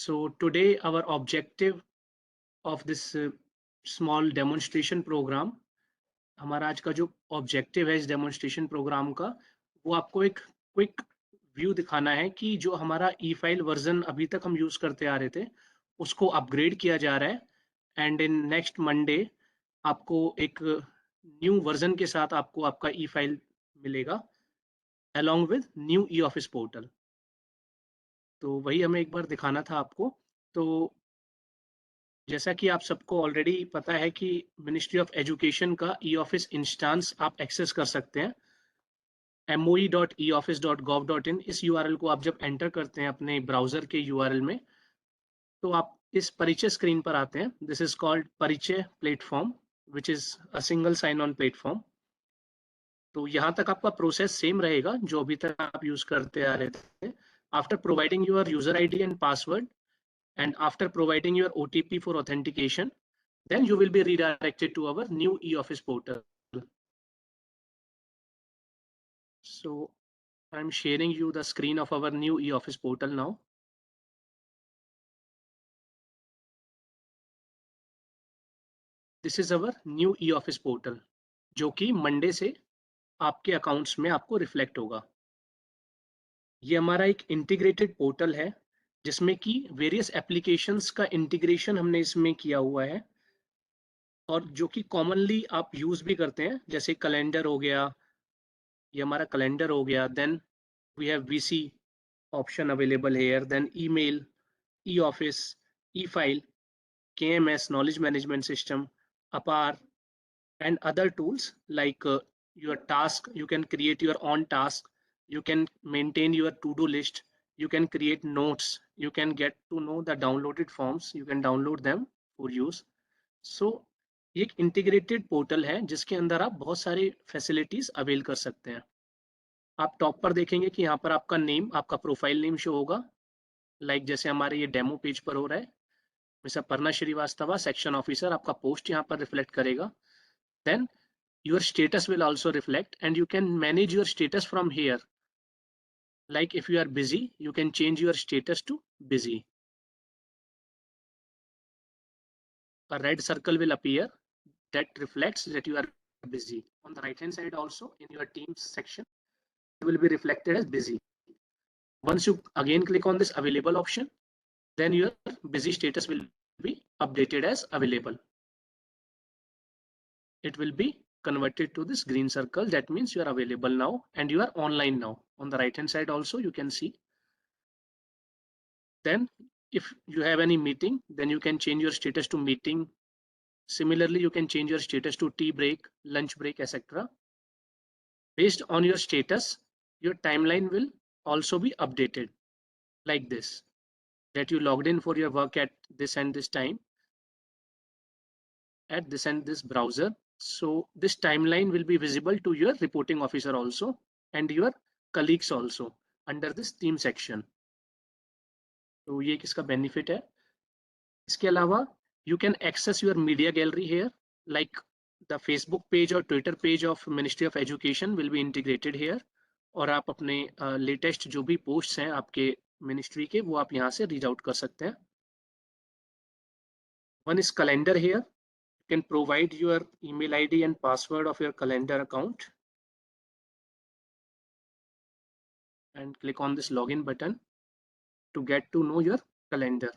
So today our objective of this small demonstration program, हमारा आज का जो ऑब्जेक्टिव है इस डेमोन्स्ट्रेशन प्रोग्राम का, वो आपको एक क्विक व्यू दिखाना है कि जो हमारा ई फाइल वर्जन अभी तक हम यूज करते आ रहे थे उसको अपग्रेड किया जा रहा है एंड इन नेक्स्ट मंडे आपको एक न्यू वर्जन के साथ आपको आपका ई फाइल मिलेगा along with new e office portal. तो वही हमें एक बार दिखाना था आपको। तो जैसा कि आप सबको ऑलरेडी पता है कि मिनिस्ट्री ऑफ एजुकेशन का ई ऑफिस इंस्टांस आप एक्सेस कर सकते हैं moe.eoffice.gov.in। इस यूआरएल को आप जब एंटर करते हैं अपने ब्राउजर के यूआरएल में तो आप इस परिचय स्क्रीन पर आते हैं। This is called Parichay platform which is a single sign on platform. तो यहाँ तक आपका प्रोसेस सेम रहेगा जो अभी तक आप यूज करते आ रहे थे। After providing your user ID and password and after providing your OTP for authentication, then you will be redirected to our new e-office portal. So I'm sharing you the screen of our new e-office portal now. This is our new e-office portal, जो कि Monday से आपके accounts में आपको reflect होगा। ये हमारा एक इंटीग्रेटेड पोर्टल है जिसमें कि वेरियस एप्लीकेशंस का इंटीग्रेशन हमने इसमें किया हुआ है और जो कि कॉमनली आप यूज भी करते हैं, जैसे कैलेंडर हो गया, ये हमारा कैलेंडर हो गया। Then we have VC option available here, then email, e-office, e-file, KMS, knowledge management system, APAR, and other tools like your task. You can create your own task. You can maintain your to-do list. You can create notes. You can get to know the downloaded forms. You can download them for use. So ये एक integrated portal है जिसके अंदर आप बहुत सारी facilities avail कर सकते हैं। आप टॉप पर देखेंगे कि यहाँ पर आपका नेम, आपका प्रोफाइल नेम शो होगा, लाइक जैसे हमारे ये डेमो पेज पर हो रहा है। Mister Parna Srivastava, section officer, आपका पोस्ट यहाँ पर रिफ्लेक्ट करेगा। Then your status will also reflect and you can manage your status from here. Like if you are busy, you can change your status to busy. A red circle will appear that reflects that you are busy. On the right hand side also in your Teams section, it will be reflected as busy. Once you again click on this available option, then your busy status will be updated as available. It will be converted to this green circle. That means you are available now and you are online now. On the right hand side also you can see. Then if you have any meeting, then you can change your status to meeting. Similarly, you can change your status to tea break, lunch break, etc. Based on your status, your timeline will also be updated like this, that you logged in for your work at this and this time, at this and this browser. So this timeline will be visible to your reporting officer also and your colleagues also under this theme section. तो ये किसका benefit है। इसके अलावा you can access your media gallery here, like the Facebook page or Twitter page of Ministry of Education will be integrated here, और आप अपने latest जो भी पोस्ट्स हैं आपके मिनिस्ट्री के वो आप यहाँ से रीड आउट कर सकते हैं। One is calendar here. You can provide your email ID and password of your calendar account and click on this login button to get to know your calendar.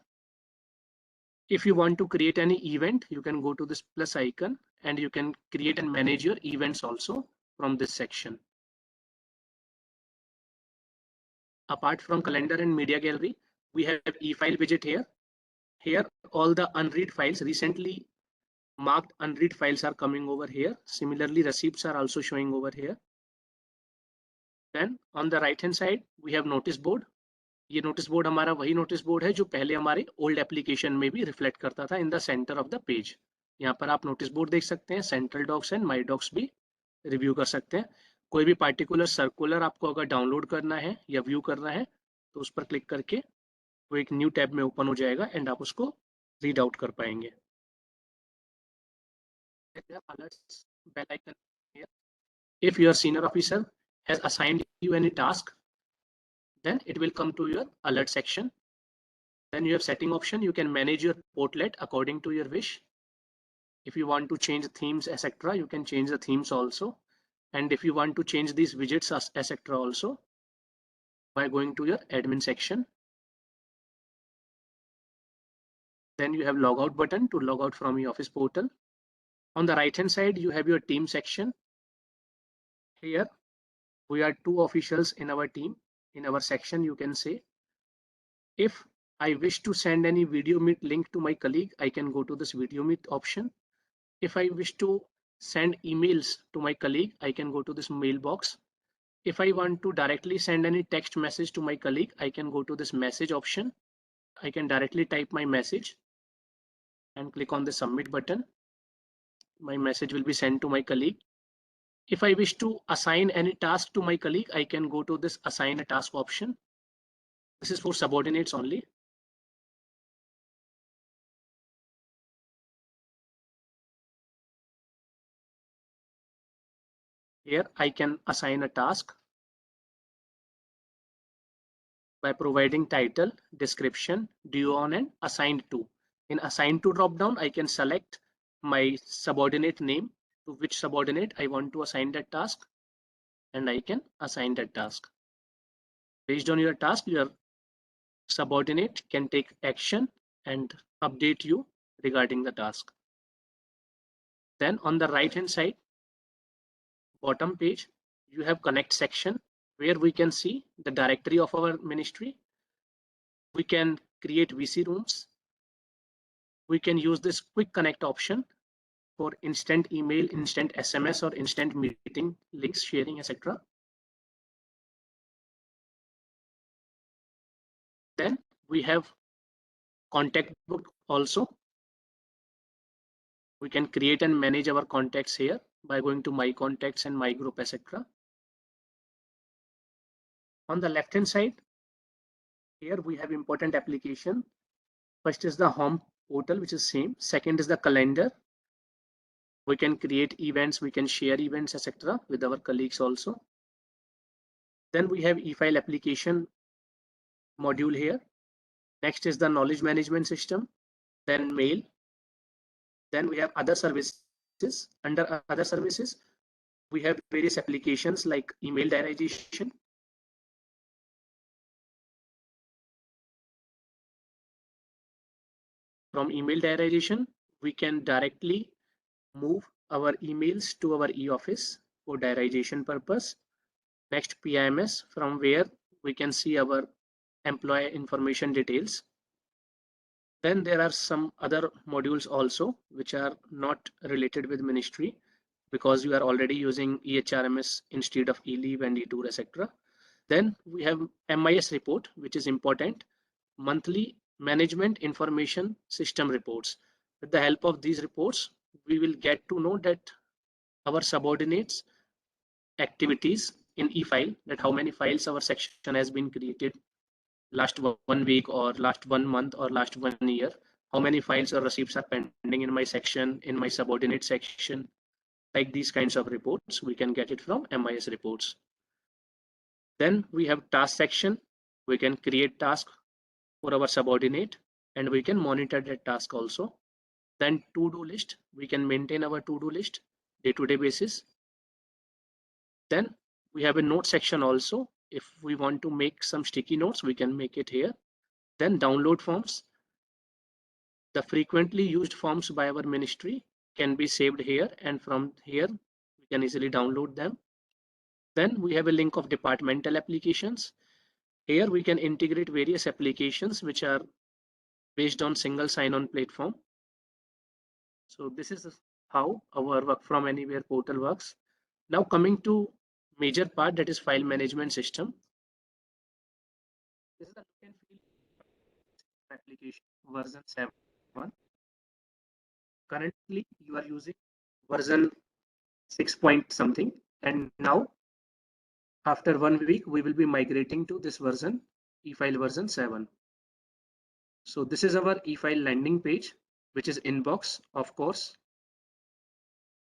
If you want to create any event, you can go to this plus icon and you can create and manage your events also from this section. Apart from calendar and media gallery, we have e-file widget here. Here, all the unread files, recently marked unread files are coming over here. Similarly, receipts are also showing over here. Then on the right hand side, we have notice board. ये notice board हमारा वही notice board है जो पहले हमारे old application में भी reflect करता था in the centre of the page. यहाँ पर आप नोटिस बोर्ड देख सकते हैं, central docs and my docs भी रिव्यू कर सकते हैं। कोई भी पार्टिकुलर सर्कुलर आपको अगर डाउनलोड करना है या व्यू करना है तो उस पर क्लिक करके वो एक न्यू टैब में ओपन हो जाएगा एंड आप उसको रीड आउट कर पाएंगे। If your senior officer has assigned you any task, then it will come to your alert section Then you have setting option. You can manage your portlet according to your wish. If you want to change themes, etc., you can change the themes also. And if you want to change these widgets, etc., also by going to your admin section. Then you have logout button to log out from your Office portal. On the right hand side, you have your team section. Here we are 2 officials in our team. In our section, you can say, if I wish to send any video meet link to my colleague, I can go to this video meet option. If I wish to send emails to my colleague, I can go to this mailbox. If I want to directly send any text message to my colleague, I can go to this message option. I can directly type my message and click on the submit button. My message will be sent to my colleague. If I wish to assign any task to my colleague, I can go to this assign a task option. This is for subordinates only. Here I can assign a task by providing title, description, due on, and assigned to. In assigned to drop down, I can select my subordinate name, to which subordinate I want to assign that task, and I can assign that task. Based on your task, your subordinate can take action and update you regarding the task. Then on the right hand side, bottom page, you have connect section where we can see the directory of our ministry. We can create VC rooms. We can use this quick connect option for instant email, instant SMS, or instant meeting links sharing, etc. Then we have contact book also. We can create and manage our contacts here by going to my contacts and my group, etc. On the left hand side, here we have important application. First is the home portal, which is same. Second is the calendar. We can create events, we can share events, etc. with our colleagues also. Then we have e-file application module here. Next is the knowledge management system, then mail. Then we have other services. Under other services, we have various applications like email diarization. From email diarization, we can directly move our emails to our e-office for diarization purpose. Next, PIMS, from where we can see our employee information details. Then there are some other modules also which are not related with ministry because you are already using EHRMS instead of eLeave and eTour, etc. Then we have MIS report, which is important, monthly management information system reports. With the help of these reports, we will get to know that our subordinates activities in e-file, that how many files our section has been created last 1 week or last 1 month or last 1 year, how many files or receipts are pending in my section, in my subordinate section. Like these kinds of reports, we can get it from MIS reports. Then we have task section. We can create task for our subordinate and we can monitor that task also. Then to-do list, we can maintain our to-do list day-to-day basis. Then we have a note section also. If we want to make some sticky notes, we can make it here. Then download forms. The frequently used forms by our ministry can be saved here, and from here we can easily download them. Then we have a link of departmental applications. Here we can integrate various applications which are based on single sign-on platform. So this is how our work from anywhere portal works. Now coming to major part, that is file management system. This is the look and feel application version 7. Currently you are using version 6 point something, and now after 1 week we will be migrating to this version, e-file version 7. So this is our e-file landing page, which is inbox, of course,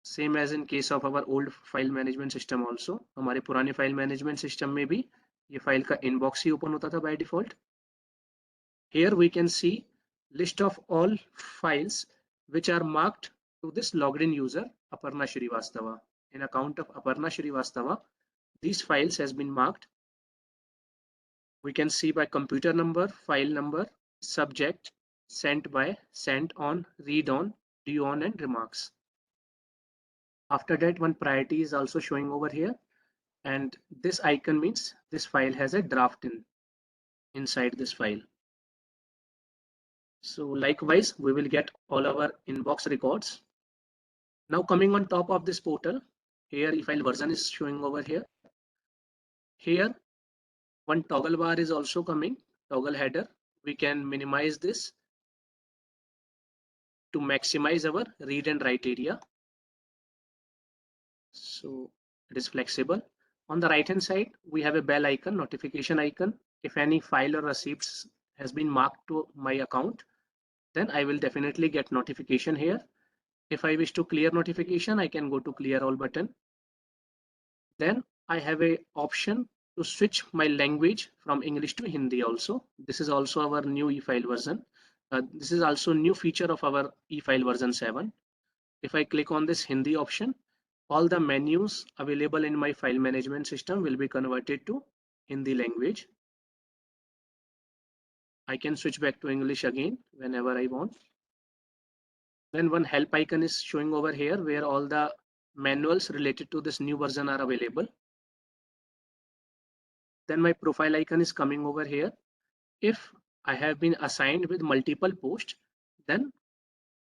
same as in case of our old file management system also. हमारे पुराने file management system में भी ये file का inbox ही open होता था by default. Here we can see list of all files which are marked to this logged in user Aparna Shrivastava. In account of Aparna Shrivastava, these files has been marked. We can see by computer number, file number, subject, sent by, sent on, read on, due on, and remarks. After that, one priority is also showing over here, and this icon means this file has a draft inside this file. So likewise, we will get all our inbox records. Now coming on top of this portal, here e-file version is showing over here. Here one toggle bar is also coming, toggle header. We can minimize this to maximize our read and write area. So it is flexible. On the right hand side, we have a bell icon, notification icon. If any file or receipts has been marked to my account, then I will definitely get notification here. If I wish to clear notification, I can go to clear all button. Then I have a option to switch my language from English to Hindi also. This is also our new e-file version. This is also new feature of our e-file version 7. If I click on this Hindi option, all the menus available in my file management system will be converted to Hindi language. I can switch back to English again whenever I want. Then one help icon is showing over here where all the manuals related to this new version are available. Then my profile icon is coming over here. If I have been assigned with multiple posts, then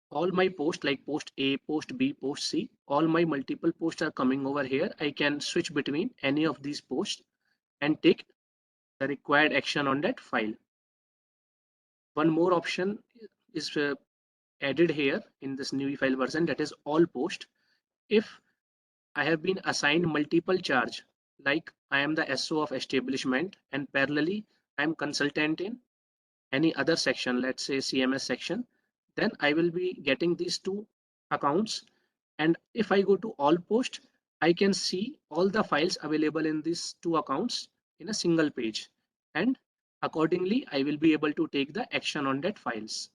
all my posts like post A, post B, post C, all my multiple posts are coming over here. I can switch between any of these posts and take the required action on that file. One more option is added here in this new file version, that is all post. If I have been assigned multiple charge, like I am the SO of establishment and parallelly I am consultant in any other section, let's say CMS section, then I will be getting these two accounts. And if I go to all post, I can see all the files available in these two accounts in a single page. And accordingly, I will be able to take the action on that files.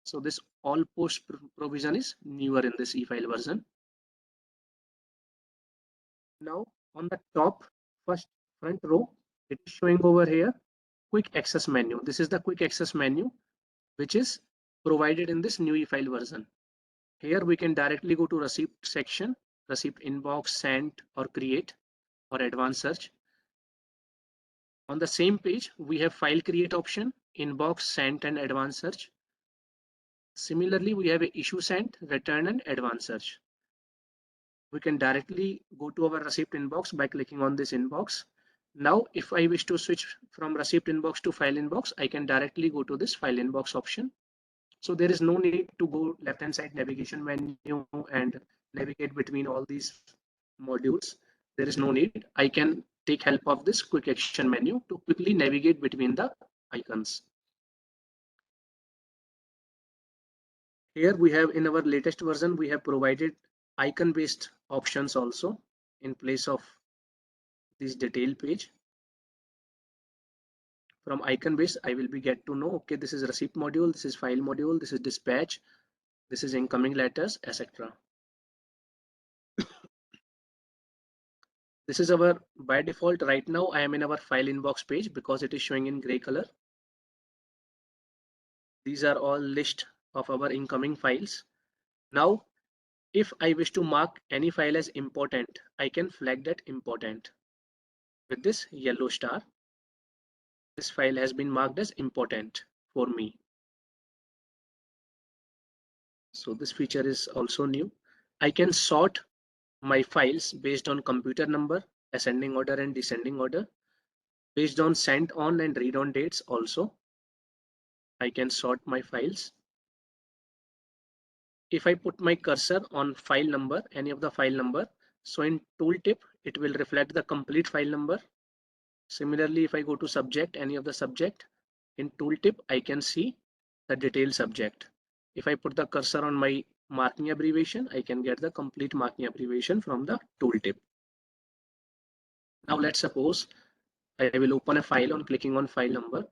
So this all post provision is newer in this e-file version. Now on the top first front row, it is showing over here quick access menu. This is the quick access menu which is provided in this new e-file version. Here we can directly go to receipt section, receipt inbox, sent or create or advanced search. On the same page, we have file create option, inbox, sent and advanced search. Similarly, we have a issue sent, return and advanced search. We can directly go to our receipt inbox by clicking on this inbox. Now, if I wish to switch from receipt inbox to file inbox, I can directly go to this file inbox option. So there is no need to go left hand side navigation menu and navigate between all these modules. There is no need. I can take help of this quick action menu to quickly navigate between the icons. Here we have in our latest version, we have provided icon based options also in place of this detail page. From icon base, I will be get to know, okay, this is receipt module, this is file module, this is dispatch, this is incoming letters, etc. This is our by default right now. I am in our file inbox page because it is showing in gray color. These are all list of our incoming files. Now, if I wish to mark any file as important, I can flag that important with this yellow star. This file has been marked as important for me. So this feature is also new. I can sort my files based on computer number, ascending order and descending order, based on sent on and read on dates also. I can sort my files. If I put my cursor on file number, any of the file number, so in tooltip, it will reflect the complete file number. Similarly, if I go to subject, any of the subject, in tooltip, I can see the detailed subject. If I put the cursor on my marking abbreviation, I can get the complete marking abbreviation from the tooltip. Now let's suppose I will open a file on clicking on file number.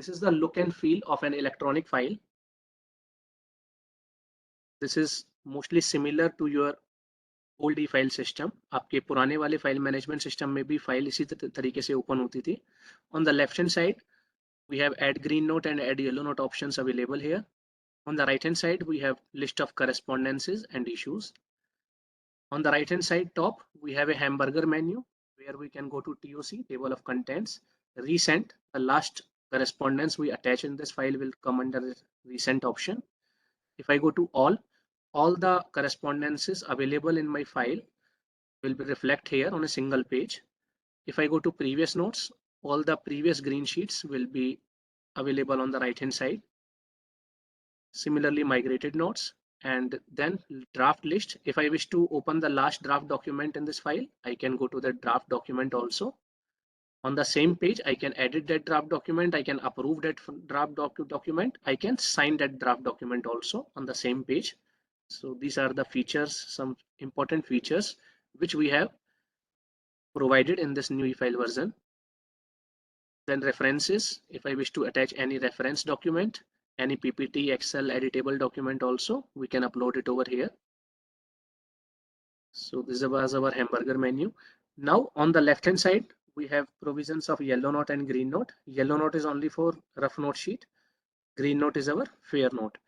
This is the look and feel of an electronic file. This is mostly similar to your old E file system. आपके पुराने वाले file management system में भी file इसी तरीके से open होती थी. On the left hand side we have add green note and add yellow note options available here. On the right hand side we have list of correspondences and issues. On the right hand side top we have a hamburger menu where we can go to TOC, table of contents, recent. The last correspondence we attach in this file will come under the recent option. If I go to all the correspondences available in my file will be reflect here on a single page. If I go to previous notes, all the previous green sheets will be available on the right hand side. Similarly, migrated notes, and then draft list. If I wish to open the last draft document in this file, I can go to the draft document also. On the same page, I can edit that draft document. I can approve that draft document. I can sign that draft document also on the same page. So these are the features, some important features which we have provided in this new e-file version. Then references, if I wish to attach any reference document, any PPT, Excel editable document also, we can upload it over here. So this was our hamburger menu. Now on the left hand side, we have provisions of yellow note and green note. Yellow note is only for rough note sheet. Green note is our fair note.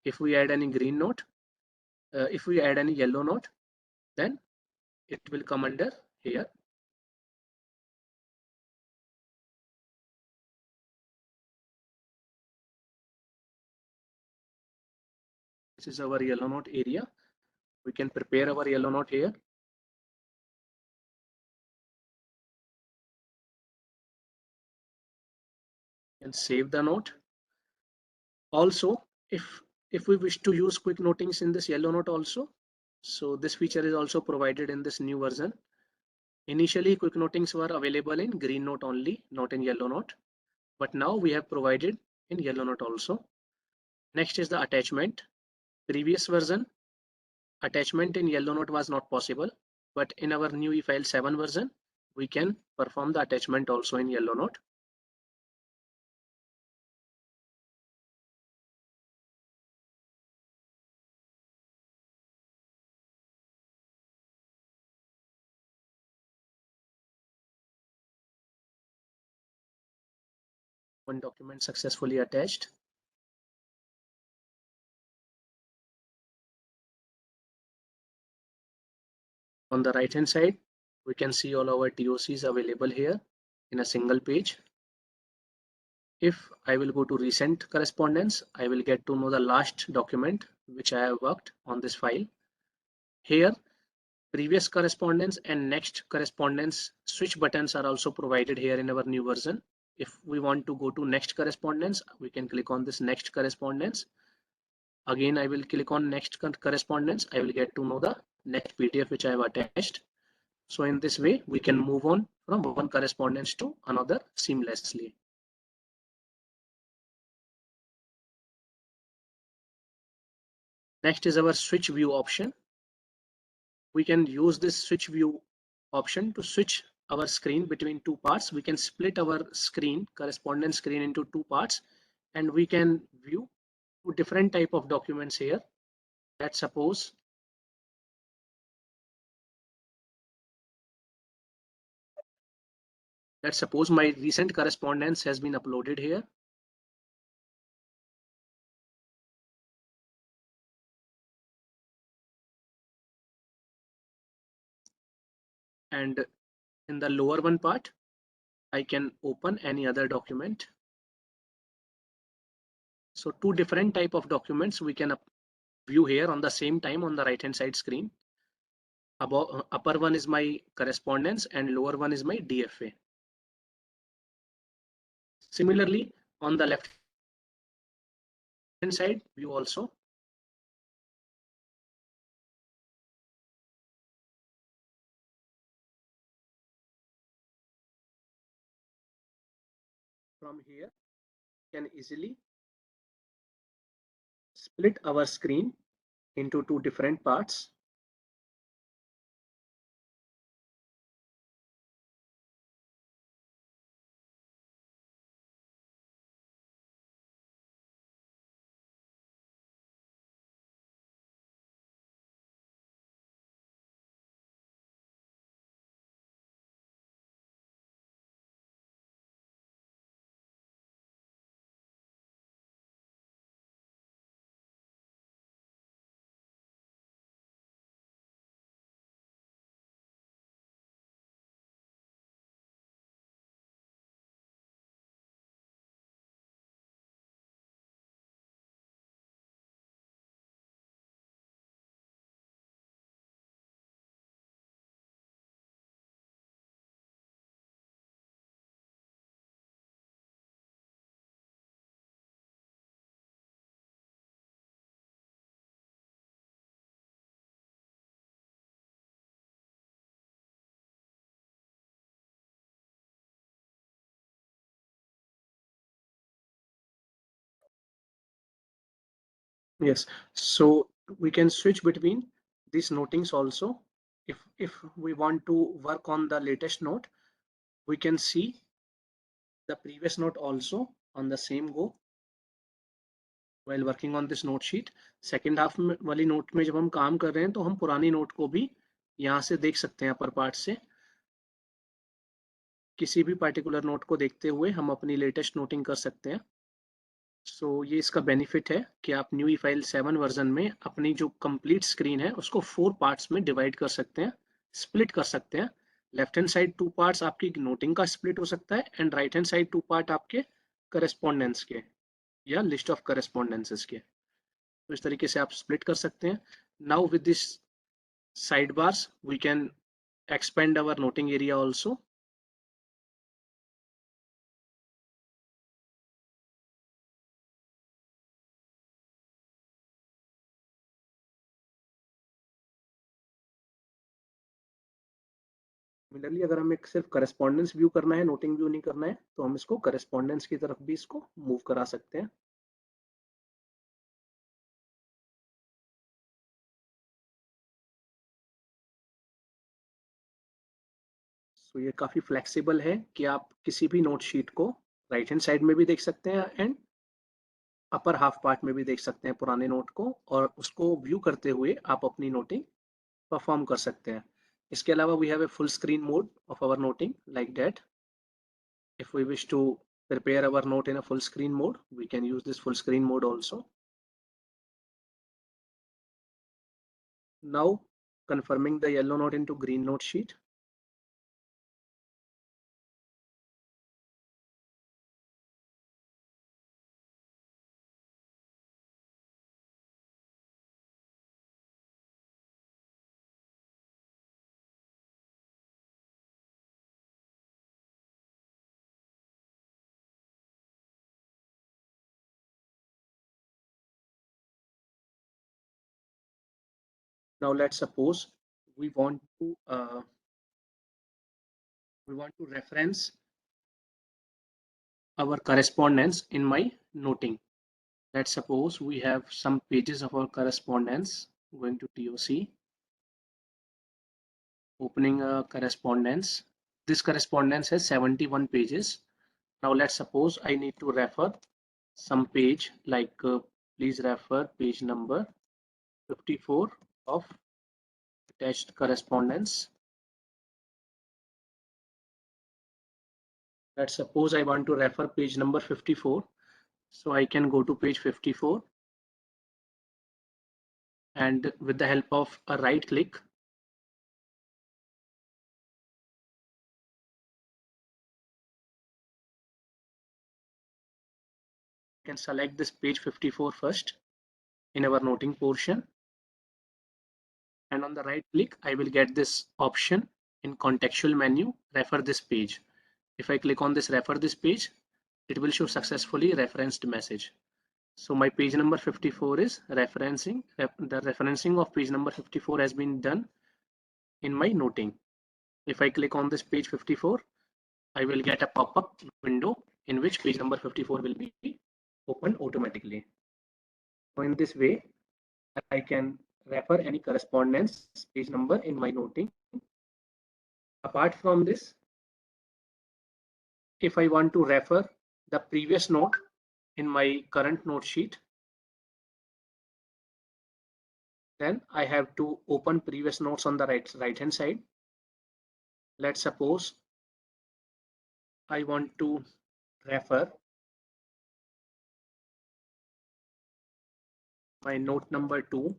If we add any green note, if we add any yellow note, then it will come under here. This is our yellow note area. We can prepare our yellow note here. And save the note. Also, if we wish to use quick notings in this yellow note also, so this feature is also provided in this new version. Initially, quick notings were available in green note only, not in yellow note, but now we have provided in yellow note also. Next is the attachment. Previous version, attachment in yellow note was not possible, but in our new e-file 7 version, we can perform the attachment also in yellow note. One document successfully attached. On the right hand side, we can see all our TOCs available here in a single page. If I will go to recent correspondence, I will get to know the last document which I have worked on this file. Here, previous correspondence and next correspondence switch buttons are also provided here in our new version. If we want to go to next correspondence, we can click on this next correspondence. Again, I will click on next correspondence. I will get to know the next PDF which I have attached. So in this way, we can move on from one correspondence to another seamlessly. Next is our switch view option. We can use this switch view option to switch our screen between two parts. We can split our screen, correspondence screen, into two parts, and we can view two different type of documents here. Let's suppose my recent correspondence has been uploaded here. And in the lower one part, I can open any other document. So two different type of documents we can view here on the same time on the right hand side screen. Above, upper one is my correspondence and lower one is my DFA. Similarly, on the left hand side view also, from here we can easily split our screen into two different parts. Yes, so we can switch between these notings also. If we want to work on the latest note, we can see the previous note also on the same go while working on this note sheet. Second half में वाली note में जब हम काम कर रहे हैं तो हम पुरानी नोट को भी यहाँ से देख सकते हैं अपर पार्ट से. किसी भी पार्टिकुलर नोट को देखते हुए हम अपनी लेटेस्ट नोटिंग कर सकते हैं. सो ये इसका बेनिफिट है कि आप न्यू ई फाइल 7 वर्जन में अपनी जो कंप्लीट स्क्रीन है उसको 4 पार्ट्स में डिवाइड कर सकते हैं, स्प्लिट कर सकते हैं. लेफ्ट हैंड साइड 2 पार्ट्स आपकी नोटिंग का स्प्लिट हो सकता है and right hand side 2 part आपके करस्पॉन्डेंस के या लिस्ट ऑफ करस्पॉन्डेंसेस के. तो इस तरीके से आप स्प्लिट कर सकते हैं. Now with this side bars we can expand our noting area also. Similarly अगर हमें सिर्फ करस्पॉन्डेंस व्यू करना है, नोटिंग व्यू नहीं करना है, तो हम इसको करस्पॉन्डेंस की तरफ भी इसको मूव करा सकते हैं. सो ये काफ़ी फ्लेक्सिबल है कि आप किसी भी नोट शीट को राइट हैंड साइड में भी देख सकते हैं एंड अपर हाफ पार्ट में भी देख सकते हैं पुराने नोट को, और उसको व्यू करते हुए आप अपनी नोटिंग परफॉर्म कर सकते हैं. इसके अलावा we have a full screen mode of our noting like that. If we wish to prepare our note in a full screen mode, we can use this full screen mode also. Now confirming the yellow note into green note sheet. Now let's suppose we want to reference our correspondence in my noting. Let's suppose we have some pages of our correspondence. Going to TOC, opening a correspondence. This correspondence has 71 pages. Now let's suppose I need to refer some page like please refer page number 54 of attached correspondence. Let's suppose I want to refer page number 54. So I can go to page 54 and with the help of a right click, I can select this page 54 first in our noting portion. And on the right click, I will get this option in contextual menu, refer this page. If I click on this refer this page, it will show successfully referenced message. So my page number 54 is referencing. The referencing of page number 54 has been done in my noting. If I click on this page 54, I will get a pop-up window in which page number 54 will be opened automatically. So in this way, I can refer any correspondence page number in my noting. Apart from this, if I want to refer the previous note in my current note sheet, then I have to open previous notes on the right hand side. Let's suppose I want to refer my note number 2.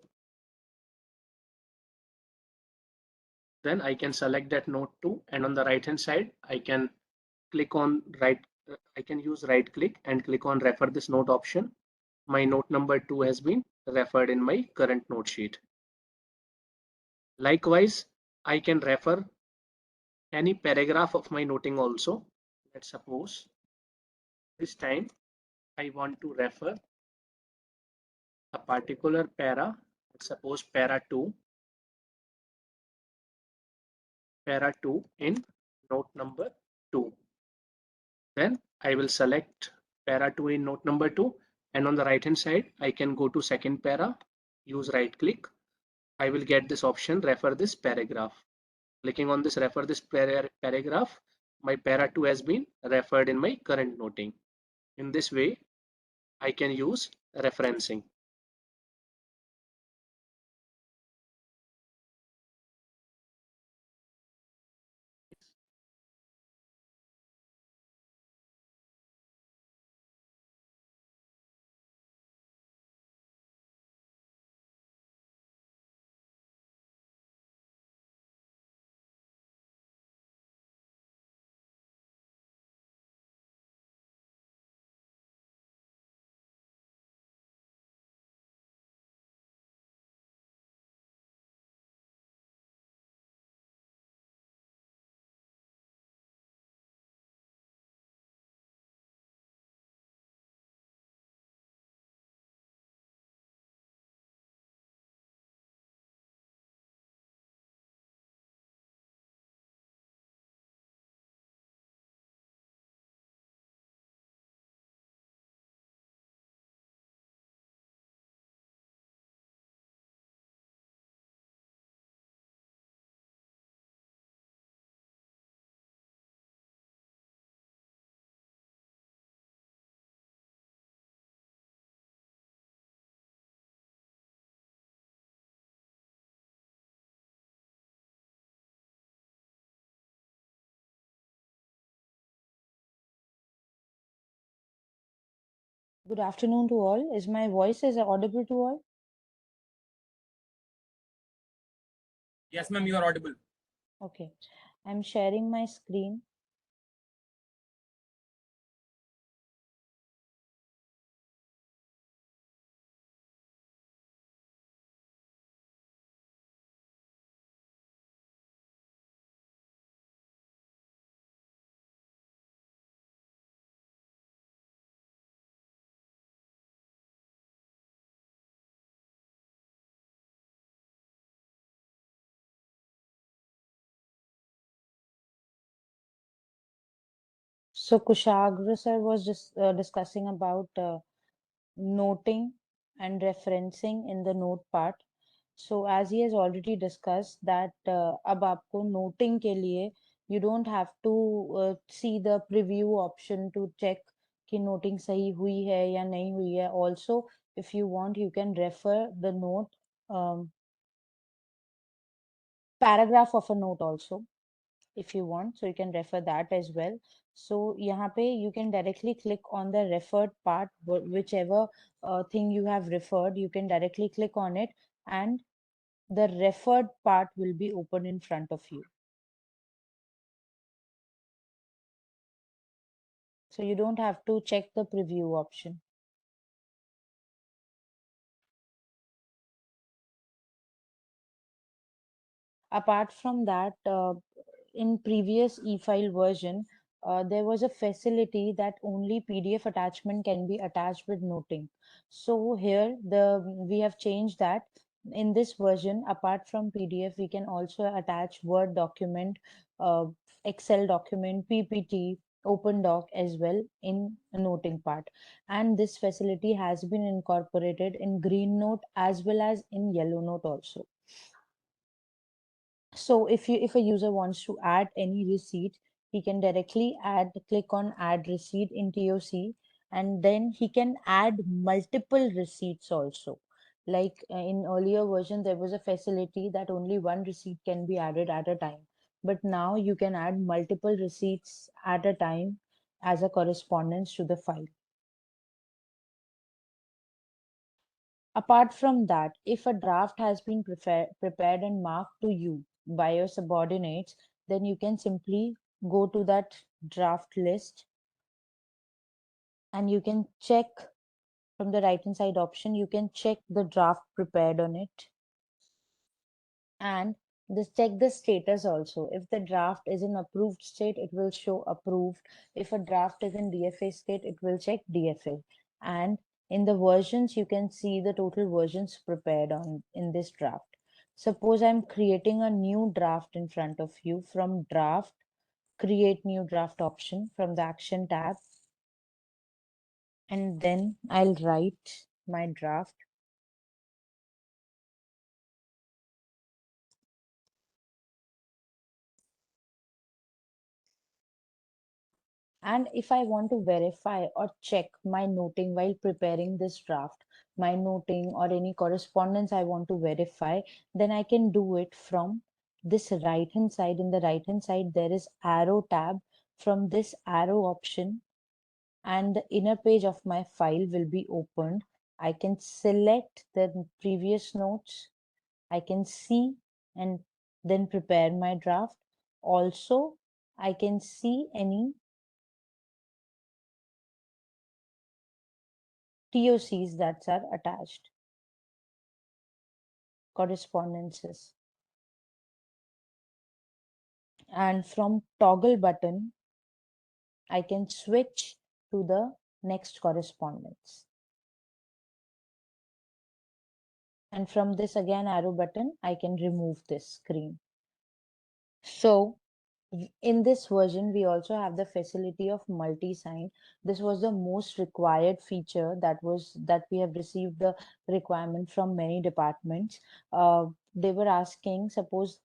Then I can select that note 2, and on the right hand side I can click on I can use right click and click on refer this note option. My note number 2 has been referred in my current note sheet. Likewise, I can refer any paragraph of my noting also. Let's suppose this time I want to refer a particular para. Let's suppose para 2 in note number 2. Then I will select para 2 in note number 2 And on the right hand side, I can go to second para, use right click. I will get this option, refer this paragraph. Clicking on this refer this paragraph, my para 2 has been referred in my current noting. In this way, I can use referencing. Good afternoon to all. Is my voice is audible to all? Yes, ma'am, you are audible. Okay. I'm sharing my screen. So Kushagra sir was just discussing about noting and referencing in the note part. So as he has already discussed that अब आपको noting के लिए you don't have to see the preview option to check कि noting सही हुई है या नहीं हुई है. Also, if you want, you can refer the note paragraph of a note also if you want, so you can refer that as well. So यहाँ पे you can directly click on the referred part, whichever thing you have referred, you can directly click on it and the referred part will be open in front of you. So you don't have to check the preview option. Apart from that, in previous e-file version, there was a facility that only PDF attachment can be attached with noting. So here we have changed that. In this version, apart from PDF, we can also attach Word document, uh, Excel document, PPT, OpenDoc as well in noting part. And this facility has been incorporated in Green Note as well as in Yellow Note also. So if a user wants to add any receipt, he can directly click on add receipt in TOC, and then he can add multiple receipts also. Like in earlier version, there was a facility that only one receipt can be added at a time. But now you can add multiple receipts at a time as a correspondence to the file. Apart from that, if a draft has been prepared and marked to you by your subordinates, then you can simply go to that draft list and you can check from the right hand side option, you can check the draft prepared on it and this check the status also. If the draft is in approved state, it will show approved. If a draft is in DFA state, it will check DFA. And in the versions, you can see the total versions prepared on in this draft. Suppose I'm creating a new draft in front of you. From draft, create new draft option from the action tab. And then I'll write my draft. And if I want to verify or check my noting while preparing this draft, my noting or any correspondence I want to verify, then I can do it from this right hand side. In the right hand side, there is arrow tab. From this arrow option, and the inner page of my file will be opened. I can select the previous notes. I can see and then prepare my draft. Also, I can see any TOCs that are attached, correspondences. And from toggle button, I can switch to the next correspondence. And from this again arrow button, I can remove this screen. So in this version, we also have the facility of multi-sign. This was the most required feature that we have received the requirement from many departments. They were asking, suppose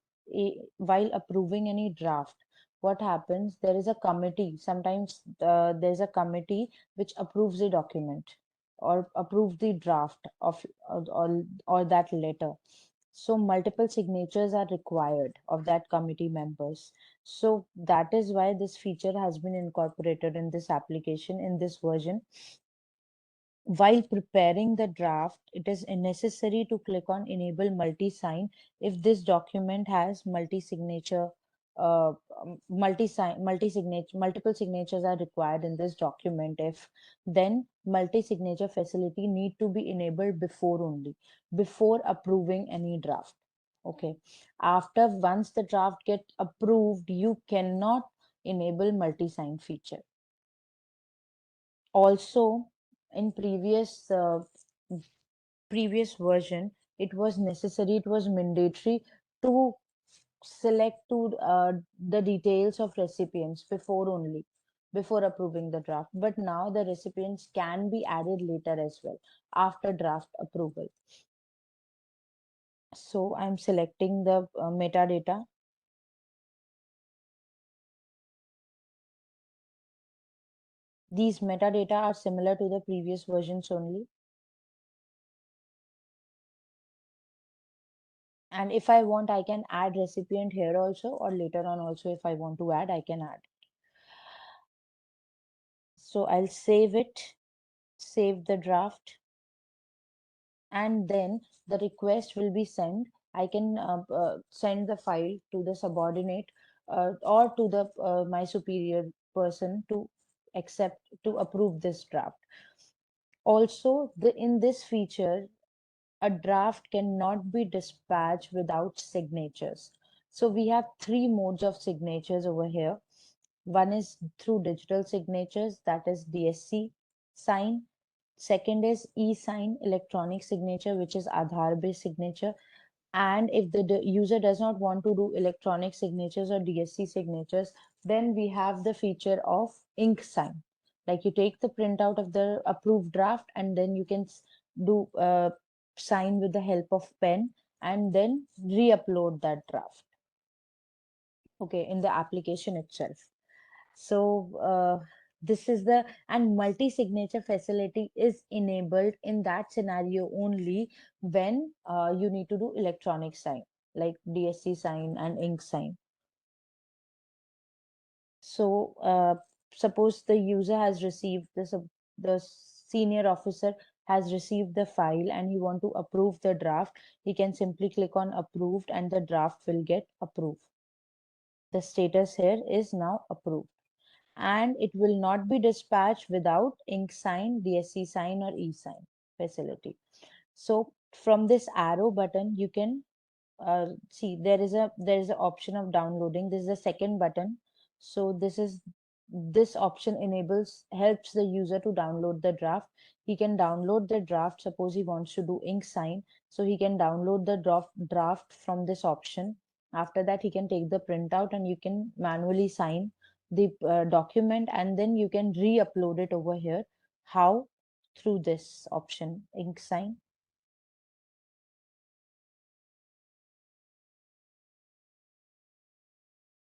while approving any draft, what happens? There is a committee. Sometimes there's a committee which approves the document or approves the draft of or that letter. So multiple signatures are required of that committee members. So that is why this feature has been incorporated in this application in this version. While preparing the draft, it is necessary to click on enable multi-sign if this document has multi-signature, multi-signature, multiple signatures are required in this document. If then multi-signature facility need to be enabled before only, before approving any draft. Okay. After once the draft get approved, you cannot enable multi-sign feature. Also, in previous version, it was necessary, it was mandatory to select to the details of recipients before only, before approving the draft. But now the recipients can be added later as well after draft approval. So I'm selecting the metadata. These metadata are similar to the previous versions only. And if I want, I can add recipient here also, or later on also, if I want to add, I can add. So I'll save it, save the draft, and then the request will be sent. I can send the file to the subordinate or to the my superior person to accept, to approve this draft. Also, in this feature, a draft cannot be dispatched without signatures. So we have three modes of signatures over here. One is through digital signatures, that is DSC sign. Second is e-sign, electronic signature, which is Aadhaar based signature. And if the user does not want to do electronic signatures or DSC signatures, then we have the feature of ink sign. Like you take the printout of the approved draft and then you can do sign with the help of pen and then re-upload that draft. Okay, in the application itself. So this is the, and multi-signature facility is enabled in that scenario only when you need to do electronic sign like DSC sign and ink sign. So suppose the user has received this, the senior officer has received the file and he want to approve the draft, he can simply click on approved and the draft will get approved. The status here is now approved. And it will not be dispatched without ink sign, DSC sign, or e-sign facility. So from this arrow button, you can see there is an option of downloading. This is the second button. So this option helps the user to download the draft. He can download the draft. Suppose he wants to do ink sign, so he can download the draft from this option. After that, he can take the printout and you can manually sign the document, and then you can re-upload it over here. How? through this option, ink sign.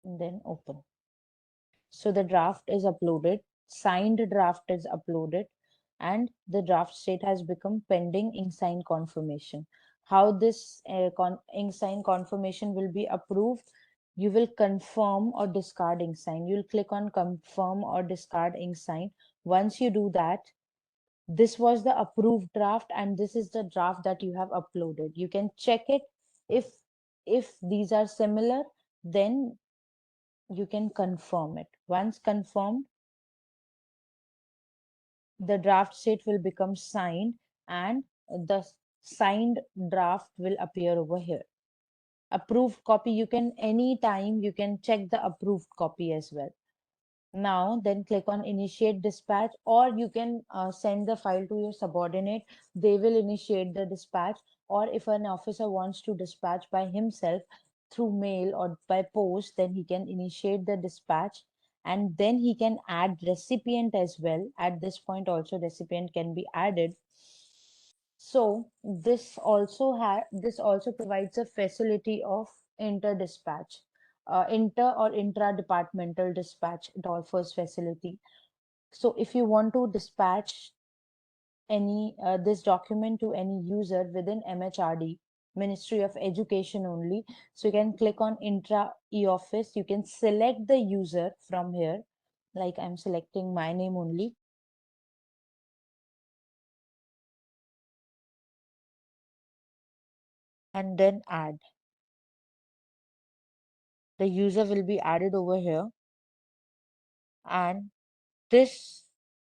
And then open. So the draft is uploaded, signed draft is uploaded, and the draft state has become pending ink sign confirmation. How this ink sign confirmation will be approved? You will confirm or discard ink sign. You'll click on confirm or discard ink sign. Once you do that, this was the approved draft and this is the draft that you have uploaded. You can check it. If these are similar, then you can confirm it. Once confirmed, the draft state will become signed and the signed draft will appear over here. Approved copy, you can anytime you can check the approved copy as well. Now then click on initiate dispatch, or you can send the file to your subordinate. They will initiate the dispatch, or if an officer wants to dispatch by himself through mail or by post, then he can initiate the dispatch, and then he can add recipient as well. At this point also recipient can be added. So this also provides a facility of inter dispatch, inter or intra departmental dispatch. It offers facility. So if you want to dispatch any this document to any user within MHRD, Ministry of Education only, so you can click on intra e-office. You can select the user from here, like I'm selecting my name only. And then add. The user will be added over here, and this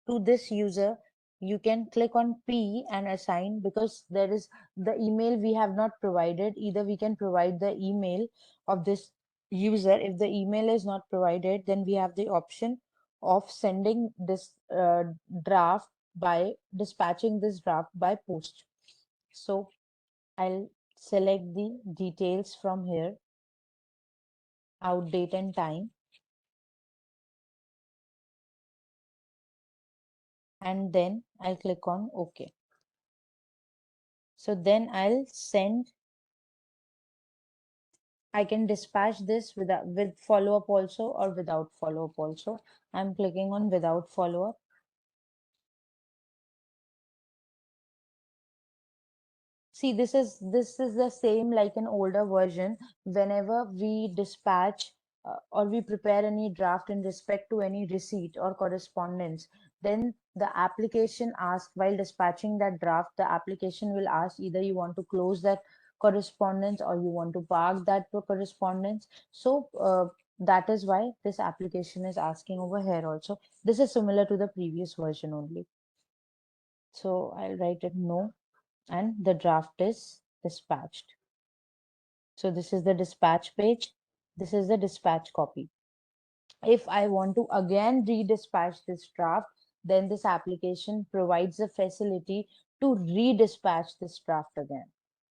to this user you can click on P and assign, because there is the email we have not provided. Either we can provide the email of this user. If the email is not provided, then we have the option of sending this draft by dispatching this draft by post. So I'll select the details from here, out date and time, and then I'll click on OK. So then I'll send, I can dispatch this with follow-up also or without follow-up also. I'm clicking on without follow-up. See, this is the same like an older version. Whenever we dispatch or we prepare any draft in respect to any receipt or correspondence, then the application asks, while dispatching that draft, the application will ask either you want to close that correspondence or you want to park that correspondence. So that is why this application is asking over here also. This is similar to the previous version only. So I'll write it no, and the draft is dispatched. So this is the dispatch page. This is the dispatch copy. If I want to again redispatch this draft, then this application provides a facility to redispatch this draft again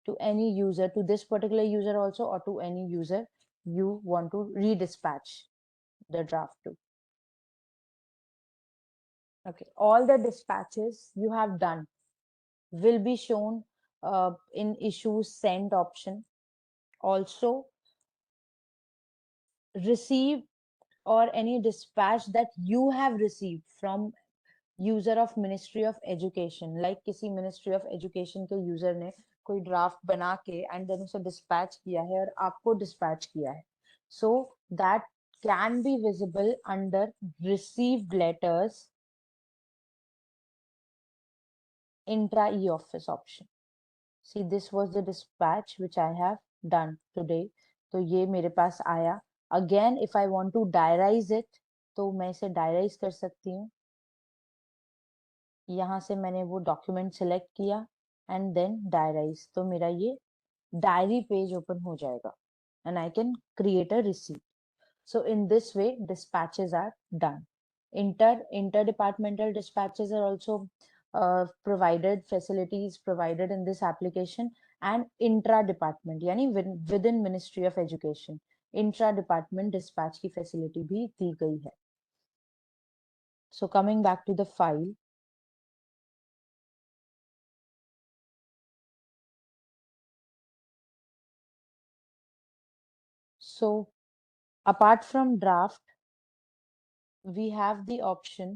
to any user, to this particular user also, or to any user you want to redispatch the draft to. Okay, all the dispatches you have done will be shown in issues sent option. Also, receive or any dispatch that you have received from user of Ministry of Education, like किसी Ministry of Education के user ने कोई draft बना के and then उसे dispatch किया है और आपको dispatch किया है, so that can be visible under received letters intra e-office option. See, this was the dispatch which I have done today. तो ये मेरे पास आया. Again, if I want to diarize it, तो मैं इसे diarize कर सकती हूँ. यहाँ से मैंने वो डॉक्यूमेंट सेलेक्ट किया एंड देन डायराइज, तो मेरा ये डायरी पेज ओपन हो जाएगा and I can create a receipt. So in this way dispatches are done. Interdepartmental dispatches are also provided, facilities provided in this application, and intra department यानी within Ministry of Education intra department dispatch की facility भी दी गई है. So coming back to the file, So apart from draft, we have the option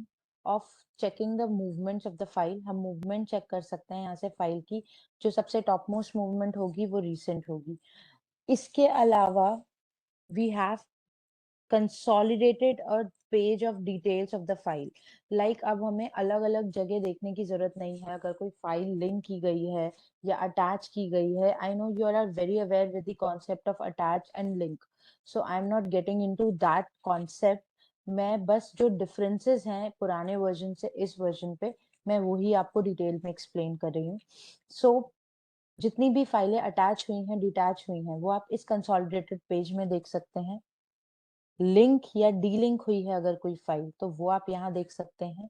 of checking the movements of the file. हम movement check कर सकते हैं यहाँ से फाइल की, जो सबसे टॉप मोस्ट मूवमेंट होगी वो recent होगी. इसके अलावा we have consolidated a page of details of the file. Like अब हमें अलग अलग जगह देखने की जरूरत नहीं है. अगर कोई फाइल लिंक की गई है या अटैच की गई है, I know you are very aware with the concept of attach and link, so I'm not getting into that concept. मैं बस जो differences हैं पुराने वर्जन से इस वर्जन पे, मैं वही आपको डिटेल में एक्सप्लेन कर रही हूँ. So जितनी भी फाइलें अटैच हुई हैं, डिटैच हुई हैं, वो आप इस कंसोलिडेटेड पेज में देख सकते हैं. लिंक या डीलिंक हुई है अगर कोई फाइल, तो वो आप यहाँ देख सकते हैं.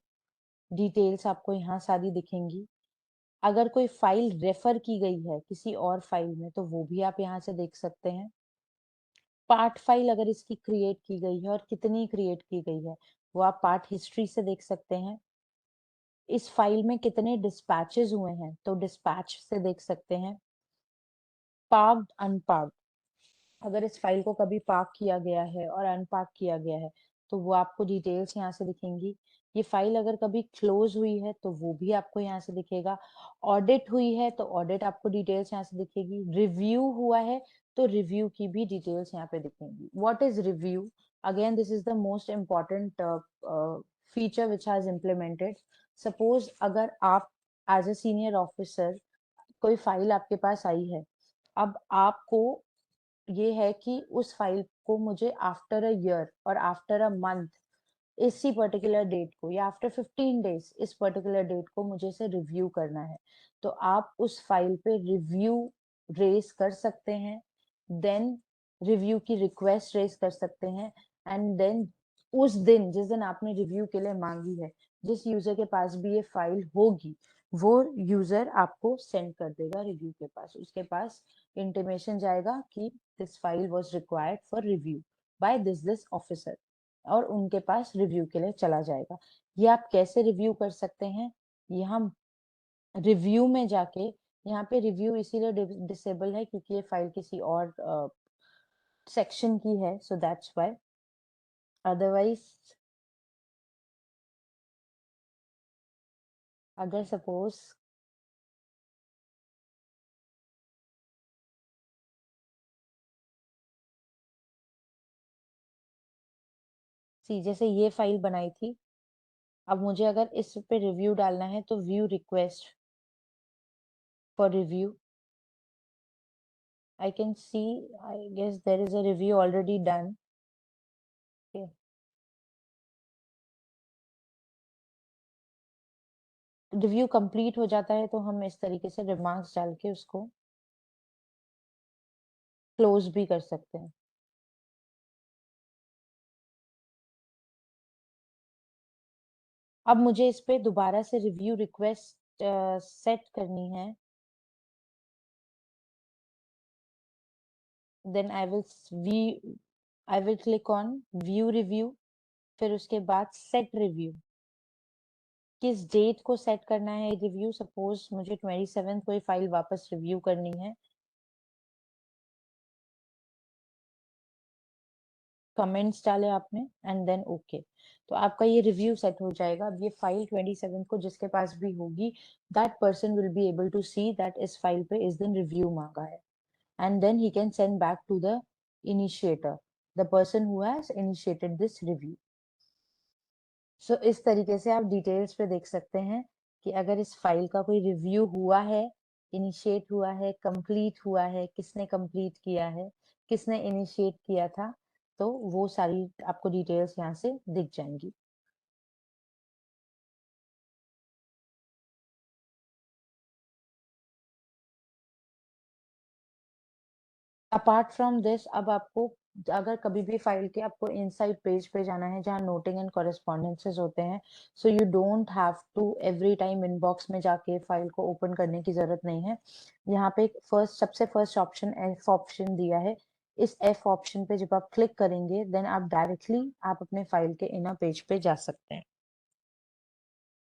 डिटेल्स आपको यहाँ सारी दिखेंगी. अगर कोई फाइल रेफर की गई है किसी और फाइल में, तो वो भी आप यहाँ से देख सकते हैं. पार्ट फाइल अगर इसकी क्रिएट की गई है और कितनी क्रिएट की गई है, वो आप पार्ट हिस्ट्री से देख सकते हैं. इस फाइल में कितने डिस्पैचेस हुए हैं, तो डिस्पैच से देख सकते हैं. पार्क्ड अनपार्क्ड, अगर इस फाइल को कभी पार्क किया गया है और अनपार्क किया गया है, तो वो आपको डिटेल्स यहाँ से दिखेंगी. ये फाइल अगर कभी क्लोज हुई है, तो वो भी आपको यहाँ से दिखेगा. ऑडिट हुई है तो ऑडिट आपको डिटेल्स यहाँ से दिखेगी. रिव्यू हुआ है तो रिव्यू की भी डिटेल्स यहाँ पे दिखेंगी. What is review? Again this is the most important feature which has implemented. Suppose अगर आप एज अ सीनियर ऑफिसर, कोई फाइल आपके पास आई है, अब आपको ये है कि उस फाइल को मुझे आफ्टर अ ईयर और आफ्टर अ मंथ, इसी पर्टिकुलर डेट को, या आफ्टर 15 डेज इस पर्टिकुलर डेट को मुझे इसे रिव्यू करना है, तो आप उस फाइल पे रिव्यू रेस कर सकते हैं. देन रिव्यू की रिक्वेस्ट रेस कर सकते हैं. एंड देन उस दिन, जिस दिन आपने रिव्यू के लिए मांगी है, जिस यूजर के पास भी ये फाइल होगी, वो यूजर आपको सेंड कर देगा रिव्यू के पास. उसके पास इंटीमेशन जाएगा कि this file was required for review by this officer, और उनके पास रिव्यू के लिए चला जाएगा. ये आप कैसे रिव्यू कर सकते हैं? यहाँ रिव्यू में जाके, यहाँ पे रिव्यू इसीलिए डिसेबल है क्योंकि ये फाइल किसी और सेक्शन की है, सो दैट्स व्हाई. अदरवाइज अगर सपोज जैसे ये फाइल बनाई थी, अब मुझे अगर इस पे रिव्यू डालना है, तो view request for review, I can see, I guess there is a review already done. Okay. Review complete हो जाता है तो हम इस तरीके से रिमार्क्स डाल के उसको क्लोज भी कर सकते हैं. अब मुझे इस पे दोबारा से रिव्यू रिक्वेस्ट सेट करनी है. Then I will click on view review, फिर उसके बाद सेट रिव्यू. किस डेट को सेट करना है रिव्यू? सपोज मुझे 27 को ये फाइल वापस रिव्यू करनी है. कमेंट्स डाले आपने एंड देन ओके, तो आपका ये रिव्यू सेट हो जाएगा. अब ये फाइल 27 को जिसके पास भी होगी, that person will be able to see that इस फाइल पे इस दिन रिव्यू मांगा है, and then he can send back to the initiator, the person who has initiated this review. So इस तरीके से आप डिटेल्स पे देख सकते हैं कि अगर इस फाइल का कोई रिव्यू हुआ है, इनिशिएट हुआ है, कंप्लीट हुआ है, किसने कंप्लीट किया है, किसने इनिशिएट किया था, तो वो सारी आपको डिटेल्स यहाँ से दिख जाएंगी. अपार्ट फ्रॉम दिस, अब आपको अगर कभी भी फाइल के आपको इनसाइड पेज पे जाना है जहाँ नोटिंग एंड कॉरेस्पॉन्डेंसेस होते हैं, so you don't have to every time inbox में जाके फाइल को ओपन करने की जरूरत नहीं है. यहाँ पे सबसे फर्स्ट ऑप्शन एफ ऑप्शन दिया है. इस एफ ऑप्शन पे जब आप क्लिक करेंगे, देन आप डायरेक्टली आप अपने फाइल के इनर पेज पे जा सकते हैं.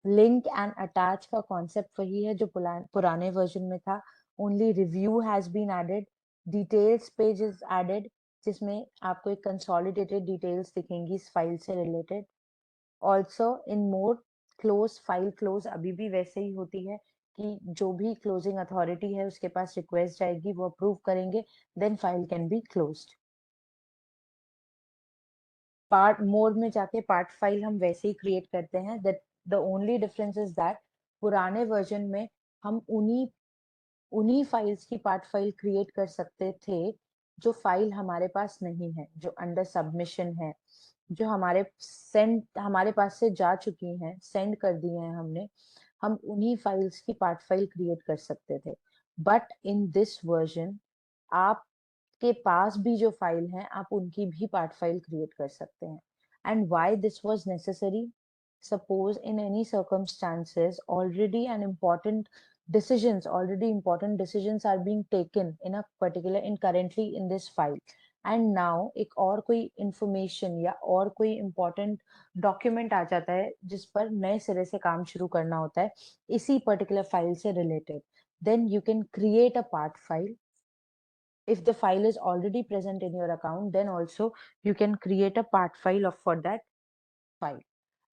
लिंक एंड अटैच का कॉन्सेप्ट वही है जो पुराने वर्जन में था. Only review has been added, details page is added, जिसमें आपको एक कंसोलिडेटेड डिटेल्स दिखेंगी इस फाइल से related. Also in mode close, file close अभी भी वैसे ही होती है कि जो भी क्लोजिंग अथॉरिटी है उसके पास रिक्वेस्ट जाएगी, वो अप्रूव करेंगे, then file can be closed. Part mode में जाके पार्ट फाइल हम वैसे ही क्रिएट करते हैं, that the only difference is that पुराने वर्जन में हम उन्हीं उन्हीं फाइल्स की पार्ट फाइल क्रिएट कर सकते थे जो फाइल हमारे पास नहीं है, जो अंडर सबमिशन है, जो हमारे पास से जा चुकी हैं, सेंड कर दी हैं हमने, हम उन्हीं फाइल्स की पार्ट फाइल क्रिएट कर सकते थे। बट इन दिस वर्जन आपके पास भी जो फाइल है आप उनकी भी पार्ट फाइल क्रिएट कर सकते हैं। And why this was necessary? Suppose in any circumstances already important decisions are being taken in a particular in currently in this file, and now एक और कोई information या और कोई important document आ जाता है जिस पर नए सिरे से काम शुरू करना होता है इसी particular file से related, then you can create a part file. If the file is already present in your account, then also you can create a part file for that file.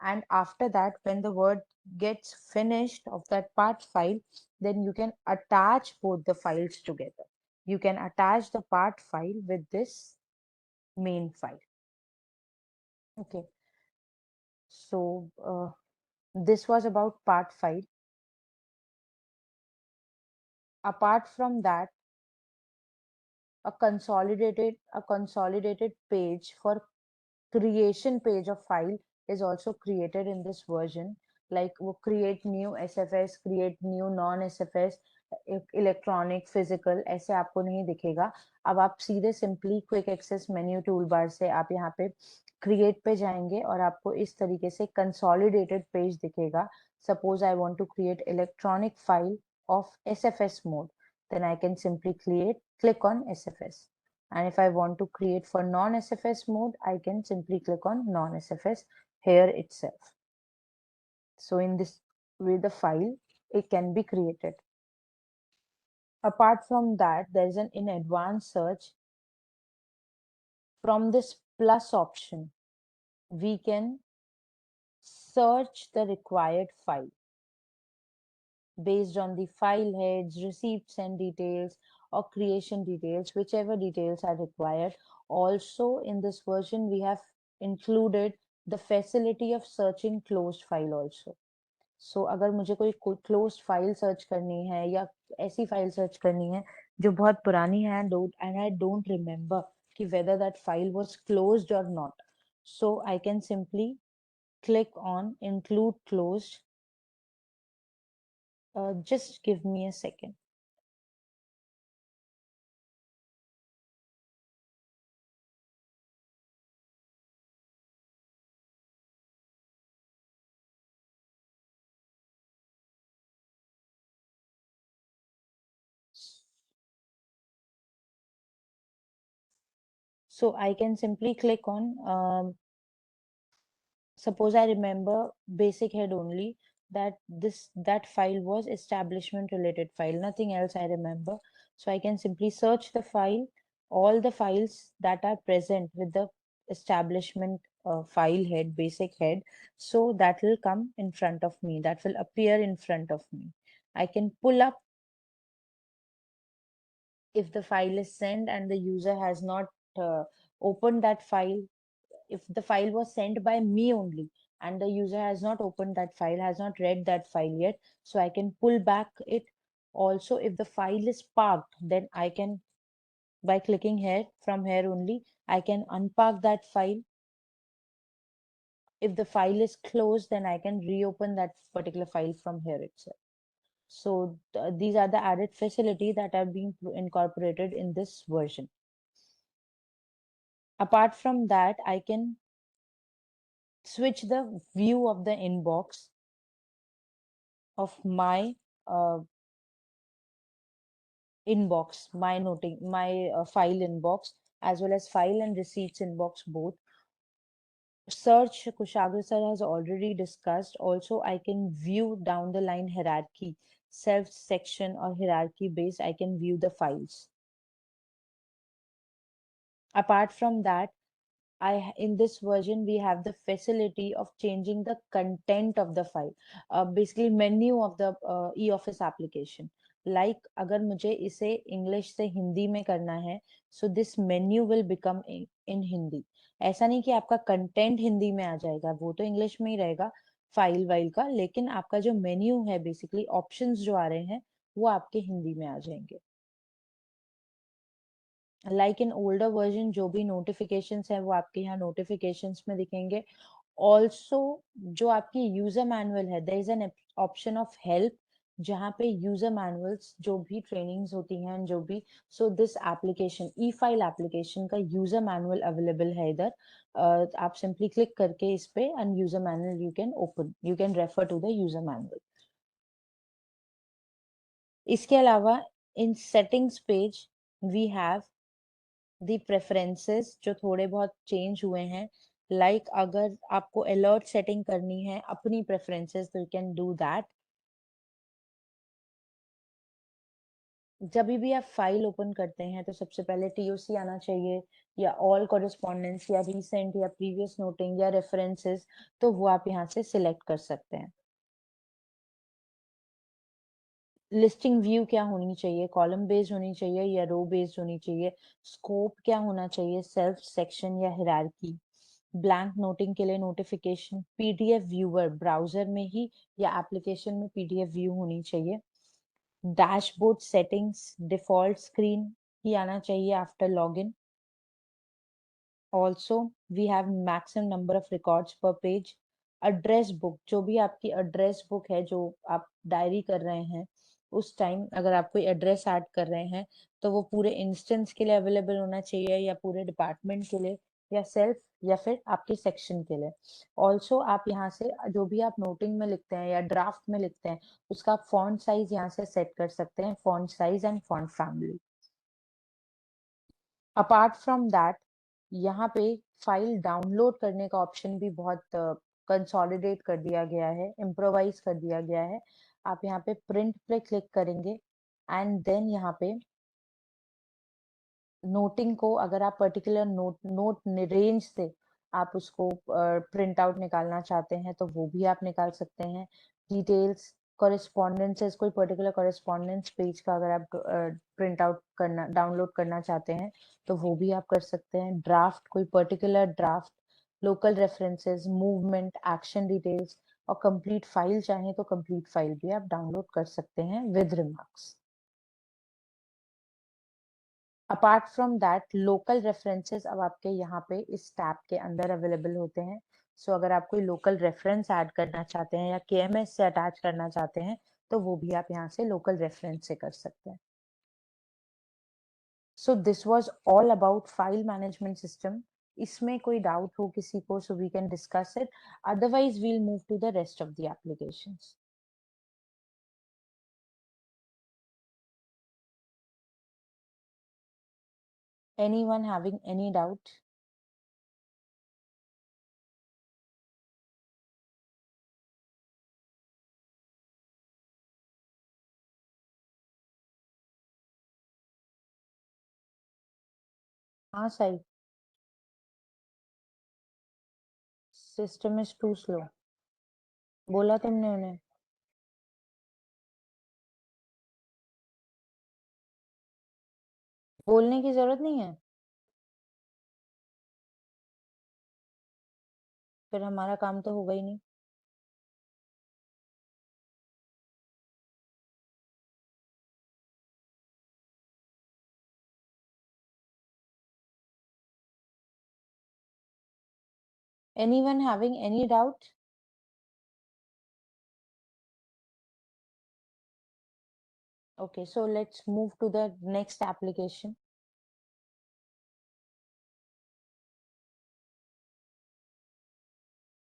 And after that, when the word gets finished of that part file, then you can attach both the files together. You can attach the part file with this main file. Okay, so this was about part file. Apart from that, a consolidated page for creation page of file is also created in this version. Like वो create new SFS, create new non SFS, electronic physical ऐसे आपको नहीं दिखेगा। अब आप सीधे simply quick access menu tool bar से आप यहाँ पे क्रिएट पे जाएंगे और आपको इस तरीके से कंसोलिडेटेड पेज दिखेगा। Suppose I want to create electronic file of SFS mode, then I can simply click on SFS. And if I want to create for non-SFS mode, I can simply click on non-SFS here itself. So in this way, the file, it can be created. Apart from that, there's an in advanced search. From this plus option, we can search the required file based on the file heads, receipts and details, or creation details, whichever details are required. Also, in this version, we have included the facility of searching closed file also. So अगर मुझे कोई closed file search करनी है या ऐसी file search करनी है जो बहुत पुरानी है and I don't remember कि whether that file was closed or not, so I can simply click on include closed. Just give me a second. So I can simply click on, suppose I remember basic head only, that file was establishment related file, nothing else I remember. So I can simply search the file, all the files that are present with the establishment file head, basic head. So that will come in front of me, that will appear in front of me. I can pull up if the file is sent and the user has not opened that file. If the file was sent by me only and the user has not opened that file, has not read that file yet, so I can pull back it. Also, if the file is parked, then I can, by clicking here, from here only, I can unpark that file. If the file is closed, then I can reopen that particular file from here itself. So these are the added facility that are being incorporated in this version. Apart from that, I can switch the view of the inbox of my uh, file inbox, as well as file and receipts inbox both. Search, Kushagra sir has already discussed. Also, I can view down the line hierarchy, self section or hierarchy based. I can view the files. Apart from that, in this version we have the facility of changing the content of the file, basically menu of the e-office application. Like अगर मुझे इसे English से हिंदी में करना है, so this menu will become in Hindi. ऐसा नहीं कि आपका कंटेंट हिंदी में आ जाएगा, वो तो इंग्लिश में ही रहेगा फाइल वाइल का, लेकिन आपका जो मेन्यू है बेसिकली ऑप्शंस जो आ रहे हैं वो आपके हिंदी में आ जाएंगे. लाइक इन ओल्डर वर्जन जो भी नोटिफिकेशंस है वो आपके यहाँ नोटिफिकेशंस में दिखेंगे. ऑल्सो जो आपकी यूजर मैनुअल है, there is an option of help जहाँ पे यूजर मैनुअल्स जो भी ट्रेनिंग्स होती हैं जो भी, so this application e file application का यूजर मैनुअल अवेलेबल है इधर. आप सिंपली क्लिक करके इस पे and user manual you can open, you can refer to the user manual. इसके अलावा in settings page we have the preferences जो थोड़े बहुत चेंज हुए हैं. लाइक अगर आपको अलर्ट सेटिंग करनी है अपनी प्रेफरेंसेस तो यू कैन डू दैट. जब भी आप फाइल ओपन करते हैं तो सबसे पहले टीओसी आना चाहिए, या ऑल कॉरेस्पॉन्डेंस, या रीसेंट, या प्रीवियस नोटिंग, या रेफरेंसेस, तो वो आप यहाँ से सिलेक्ट कर सकते हैं. लिस्टिंग व्यू क्या होनी चाहिए, कॉलम बेस्ड होनी चाहिए या रो बेस्ड होनी चाहिए, स्कोप क्या होना चाहिए, सेल्फ सेक्शन या हिरार्की, ब्लैंक नोटिंग के लिए नोटिफिकेशन, पीडीएफ व्यूअर ब्राउजर में ही या एप्लीकेशन में पीडीएफ व्यू होनी चाहिए, डैशबोर्ड सेटिंग्स डिफॉल्ट स्क्रीन ही आना चाहिए after login. Also we have maximum number of records per page. Address book, जो भी आपकी एड्रेस बुक है जो आप डायरी कर रहे हैं उस टाइम अगर आप कोई एड्रेस ऐड कर रहे हैं तो वो पूरे इंस्टेंस के लिए अवेलेबल होना चाहिए या पूरे डिपार्टमेंट के लिए या सेल्फ या फिर आपके सेक्शन के लिए. ऑल्सो आप यहाँ से जो भी आप नोटिंग में लिखते हैं या ड्राफ्ट में लिखते हैं उसका फॉन्ट साइज यहाँ से सेट कर सकते हैं, font size and font family. Apart from that यहाँ पे फाइल डाउनलोड करने का ऑप्शन भी बहुत कंसोलिडेट कर दिया गया है, इम्प्रोवाइज कर दिया गया है. आप यहाँ पे प्रिंट पे क्लिक करेंगे एंड देन यहाँ पे नोटिंग को अगर आप पर्टिकुलर नोट रेंज से आप उसको प्रिंट आउट निकालना चाहते हैं तो वो भी आप निकाल सकते हैं. डिटेल्स, कॉरेस्पॉन्डेंसेस, कोई पर्टिकुलर कॉरेस्पॉन्डेंस पेज का अगर आप प्रिंट आउट करना डाउनलोड करना चाहते हैं तो वो भी आप कर सकते हैं. ड्राफ्ट, कोई particular draft, local references, movement, action details और कंप्लीट फाइल चाहें तो कंप्लीट फाइल भी आप डाउनलोड कर सकते हैं with remarks. Apart from that local references अब आपके यहाँ पे इस टैब के अंदर अवेलेबल होते हैं. सो अगर आप कोई लोकल रेफरेंस ऐड करना चाहते हैं या केएमएस से अटैच करना चाहते हैं तो वो भी आप यहाँ से लोकल रेफरेंस से कर सकते हैं. So this was all about file management system. इसमें कोई डाउट हो किसी को so we can discuss it, otherwise we'll move to the rest of the applications. Anyone having any doubt? हाँ सही. System is too slow. बोला तुमने उन्हें? बोलने की जरूरत नहीं है, फिर हमारा काम तो होगा ही नहीं. Anyone having any doubt? Okay, so let's move to the next application.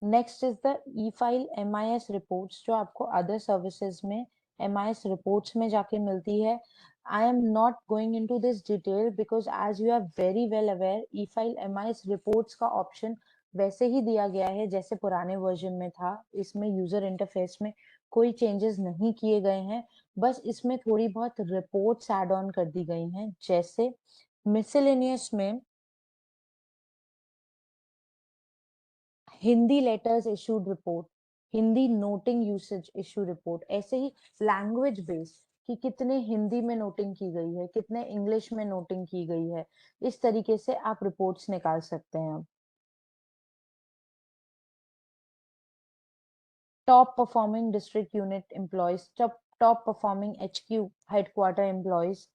Next is the e-file MIS reports जो आपको other services में MIS reports में जाके मिलती है. I am not going into this detail because as you are very well aware, e-file MIS reports का option वैसे ही दिया गया है जैसे पुराने वर्जन में था. इसमें यूजर इंटरफेस में कोई चेंजेस नहीं किए गए हैं, बस इसमें थोड़ी बहुत रिपोर्ट्स ऐड ऑन कर दी गई हैं. जैसे मिसलेनियस में Hindi letters issued report, Hindi noting usage issue report, ऐसे ही लैंग्वेज बेस्ड कि कितने हिंदी में नोटिंग की गई है, कितने इंग्लिश में नोटिंग की गई है, इस तरीके से आप रिपोर्ट्स निकाल सकते हैं। Top performing district unit employees, top performing HQ headquarter employees,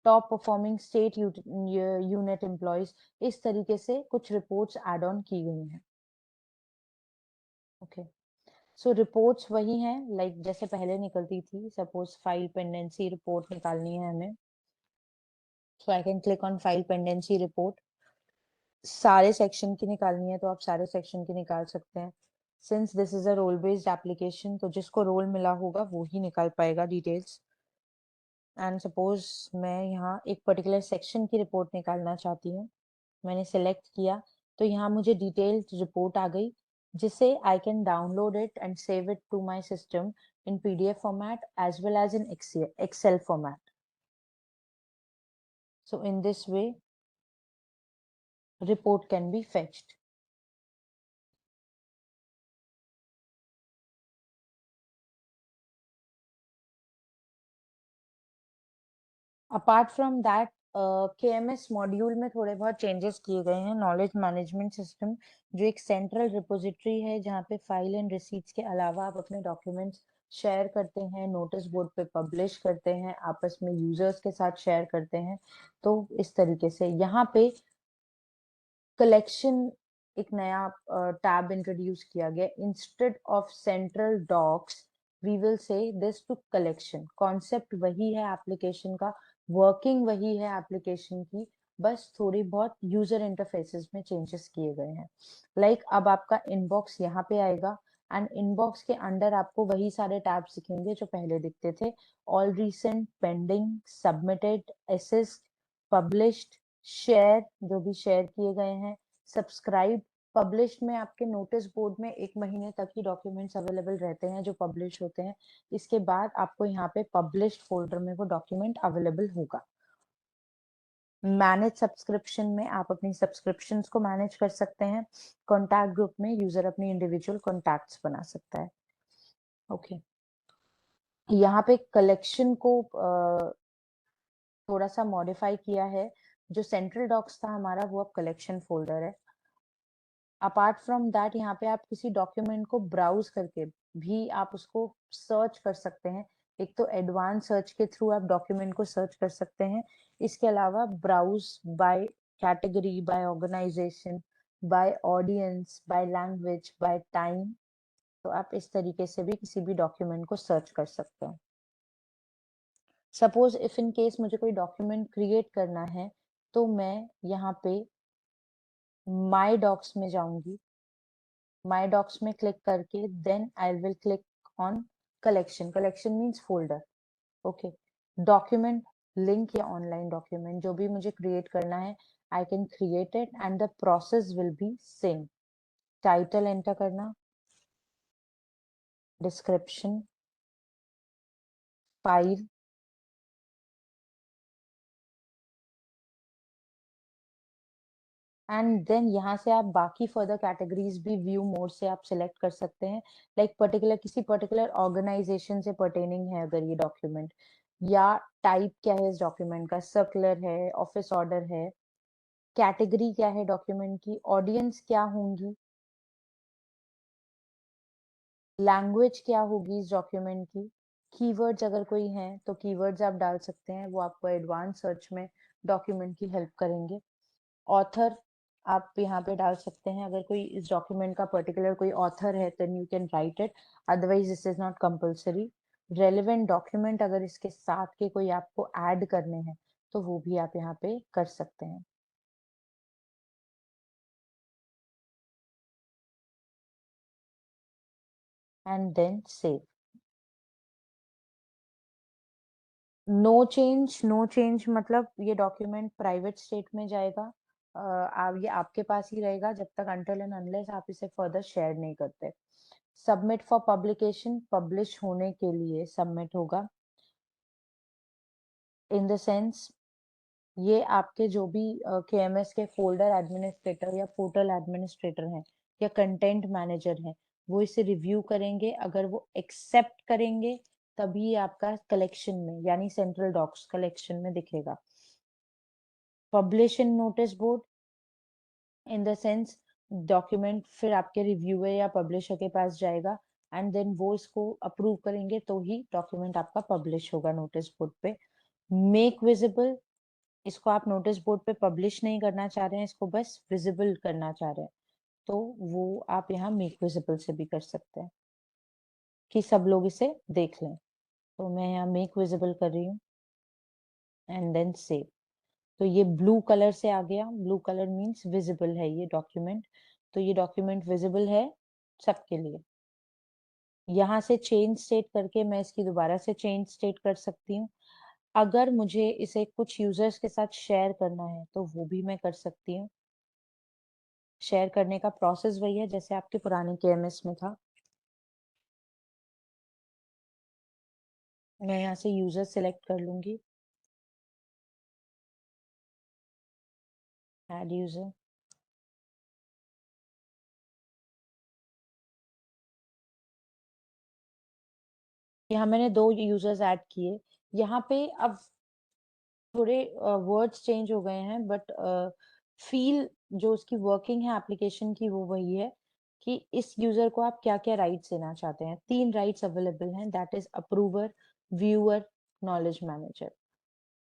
top performing state unit employees, इस तरीके से कुछ रिपोर्ट्स एड ऑन की गई हैं। ओके, सो रिपोर्ट्स वही हैं लाइक जैसे पहले निकलती थी। सपोज फाइल पेंडेंसी रिपोर्ट निकालनी है हमें, so I can click on file pendency report. सारे सेक्शन की निकालनी है तो आप सारे सेक्शन की निकाल सकते हैं। Since this is a role based application, तो जिसको रोल मिला होगा वो ही निकाल पाएगा डिटेल्स। एंड सपोज मैं यहाँ एक पर्टिकुलर सेक्शन की रिपोर्ट निकालना चाहती हूँ, मैंने सेलेक्ट किया, तो यहाँ मुझे डिटेल्ड रिपोर्ट आ गई, जिसे I can download it and save it to my system in PDF format as well as in Excel format. So in this way, report can be fetched. Apart from that, KMS module में थोड़े बहुत changes किए गए हैं। Knowledge management system जो एक central repository है जहाँ पे फाइल एंड रिसीट्स के अलावा आप अपने डॉक्यूमेंट्स शेयर करते हैं, नोटिस बोर्ड पे पब्लिश करते हैं, आपस में यूजर्स के साथ शेयर करते हैं। तो इस तरीके से यहाँ पे कलेक्शन एक नया टैब इंट्रोड्यूस किया गया। Instead of central docs we will say this to collection. Concept वही है एप्लीकेशन का, वर्किंग वही है एप्लीकेशन की, बस थोड़ी बहुत यूजर इंटरफेसेस में चेंजेस किए गए हैं। लाइक अब आपका इनबॉक्स यहाँ पे आएगा एंड इनबॉक्स के अंडर आपको वही सारे टैब्स दिखेंगे जो पहले दिखते थे। All recent, pending, submitted, assist, published, share जो भी शेयर किए गए हैं, सब्सक्राइब। पब्लिश में आपके नोटिस बोर्ड में 1 महीने तक ही डॉक्यूमेंट्स अवेलेबल रहते हैं जो पब्लिश होते हैं। इसके बाद आपको यहाँ पे पब्लिश्ड फोल्डर में वो डॉक्यूमेंट अवेलेबल होगा। मैनेज सब्सक्रिप्शन में आप अपनी सब्सक्रिप्शंस को मैनेज कर सकते हैं। कॉन्टैक्ट ग्रुप में यूजर अपनी इंडिविजुअल कॉन्टैक्ट्स बना सकता है। ओके, यहाँ पे कलेक्शन को थोड़ा सा मॉडिफाई किया है। जो सेंट्रल डॉक्स था हमारा वो अब कलेक्शन फोल्डर है। अपार्ट फ्रॉम दैट, यहाँ पे आप किसी डॉक्यूमेंट को ब्राउज करके भी आप उसको सर्च कर सकते हैं। एक तो एडवांस सर्च के थ्रू आप डॉक्यूमेंट को सर्च कर सकते हैं, इसके अलावा browse by category, by organisation, by audience, by language, by time. तो आप इस तरीके से भी किसी भी डॉक्यूमेंट को सर्च कर सकते हैं। सपोज इफ इन केस मुझे कोई डॉक्यूमेंट क्रिएट करना है तो मैं यहाँ पे माई डॉक्स में जाऊंगी। माई डॉक्स में क्लिक करके then I will click on collection. Collection means folder. Okay, document link या ऑनलाइन डॉक्यूमेंट जो भी मुझे क्रिएट करना है, I can create it and the process will be same. Title enter करना, डिस्क्रिप्शन, फाइल, एंड देन यहाँ से आप बाकी फर्दर कैटेगरीज भी व्यू मोड से आप सिलेक्ट कर सकते हैं। लाइक पर्टिकुलर किसी पर्टिकुलर ऑर्गेनाइजेशन से पर्टेनिंग है अगर ये डॉक्यूमेंट, या टाइप क्या है इस डॉक्यूमेंट का, सर्कुलर है, ऑफिस ऑर्डर है, कैटेगरी क्या है डॉक्यूमेंट की, ऑडियंस क्या होंगी, लैंग्वेज क्या होगी इस डॉक्यूमेंट की, कीवर्ड्स अगर कोई हैं तो कीवर्ड्स आप डाल सकते हैं, वो आपको एडवांस सर्च में डॉक्यूमेंट की हेल्प करेंगे। ऑथर आप यहाँ पे डाल सकते हैं, अगर कोई इस डॉक्यूमेंट का पर्टिकुलर कोई ऑथर है then you can write it, otherwise this is not compulsory. Relevant document अगर इसके साथ के कोई आपको ऐड करने हैं तो वो भी आप यहाँ पे कर सकते हैं। And then save. No change, no change मतलब ये डॉक्यूमेंट प्राइवेट स्टेट में जाएगा। आप ये आपके पास ही रहेगा जब तक अनटिल एंड अनलेस आप इसे फर्दर शेयर नहीं करते। सबमिट फॉर पब्लिकेशन, पब्लिश होने के लिए सबमिट होगा। इन द सेंस ये आपके जो भी KMS के फोल्डर एडमिनिस्ट्रेटर या पोर्टल एडमिनिस्ट्रेटर हैं या कंटेंट मैनेजर हैं, वो इसे रिव्यू करेंगे। अगर वो एक्सेप्ट करेंगे तभी आपका कलेक्शन में यानी सेंट्रल डॉक्स कलेक्शन में दिखेगा। Publish in notice board in the sense document फिर आपके रिव्यूअर या पब्लिशर के पास जाएगा एंड देन वो इसको अप्रूव करेंगे तो ही डॉक्यूमेंट आपका पब्लिश होगा नोटिस बोर्ड पे। मेक विजिबल, इसको आप नोटिस बोर्ड पे पब्लिश नहीं करना चाह रहे हैं, इसको बस विजिबल करना चाह रहे हैं, तो वो आप यहाँ मेक विजिबल से भी कर सकते हैं कि सब लोग इसे देख लें। तो मैं यहाँ मेक विजिबल कर रही हूँ एंड देन सेव। तो ये ब्लू कलर से आ गया, ब्लू कलर मीन्स विजिबल है ये डॉक्यूमेंट। तो ये डॉक्यूमेंट विजिबल है सबके लिए। यहाँ से चेंज स्टेट करके मैं इसकी दोबारा से चेंज स्टेट कर सकती हूँ। अगर मुझे इसे कुछ यूजर्स के साथ शेयर करना है तो वो भी मैं कर सकती हूँ। शेयर करने का प्रोसेस वही है जैसे आपके पुराने केएमएस में था। मैं यहाँ से यूजर सिलेक्ट कर लूंगी, ऐड यूजर। यहाँ मैंने 2 यूजर्स ऐड किए। यहाँ पे अब थोड़े वर्ड्स चेंज हो गए हैं बट फील जो उसकी वर्किंग है एप्लीकेशन की वो वही है कि इस यूजर को आप क्या क्या राइट्स देना चाहते हैं। 3 राइट्स अवेलेबल हैं, that is approver, viewer, knowledge manager.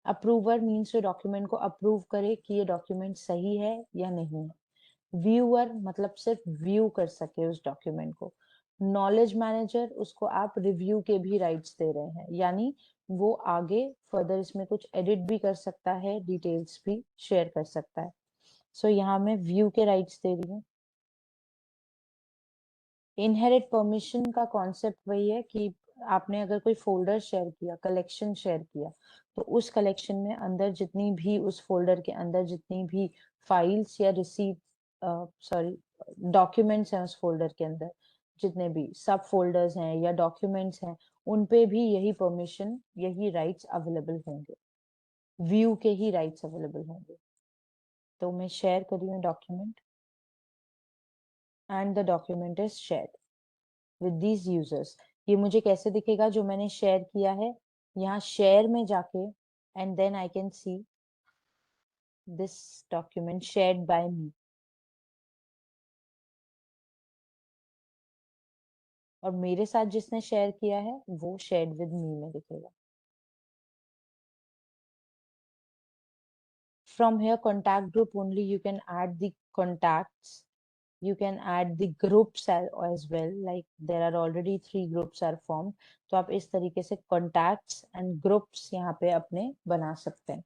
Approver means जो डॉक्यूमेंट को अप्रूव करे कि ये डॉक्यूमेंट सही है या नहीं है। व्यूअर मतलब सिर्फ व्यू कर सके उस डॉक्यूमेंट को। नॉलेज मैनेजर, उसको आप रिव्यू के भी राइट्स दे रहे हैं, यानी वो आगे फर्दर इसमें कुछ एडिट भी कर सकता है, डिटेल्स भी शेयर कर सकता है। सो यहाँ मैं व्यू के राइट्स दे रही हूँ। इनहेरिट परमिशन का कॉन्सेप्ट वही है कि आपने अगर कोई फोल्डर शेयर किया, कलेक्शन शेयर किया, तो उस कलेक्शन में अंदर जितनी भी उस फोल्डर के अंदर जितनी भी फाइल्स या रिसीव सॉरी डॉक्यूमेंट्स हैं उस फोल्डर के अंदर, जितने भी सब फोल्डर्स हैं या डॉक्यूमेंट्स हैं, उन पे भी यही परमिशन, यही राइट्स अवेलेबल होंगे, व्यू के ही राइट्स अवेलेबल होंगे। तो मैं शेयर कर रही हूँ document and the document is shared with these users। ये मुझे कैसे दिखेगा जो मैंने शेयर किया है, यहाँ शेयर में जाके and then I can see this document shared by me, और मेरे साथ जिसने शेयर किया है वो शेयर्ड विद मी में दिखेगा। From here contact group only you can add the contacts, you can add the groups as well, like there are already 3 groups are formed। तो आप इस तरीके से contacts and groups यहाँ पे अपने बना सकते हैं।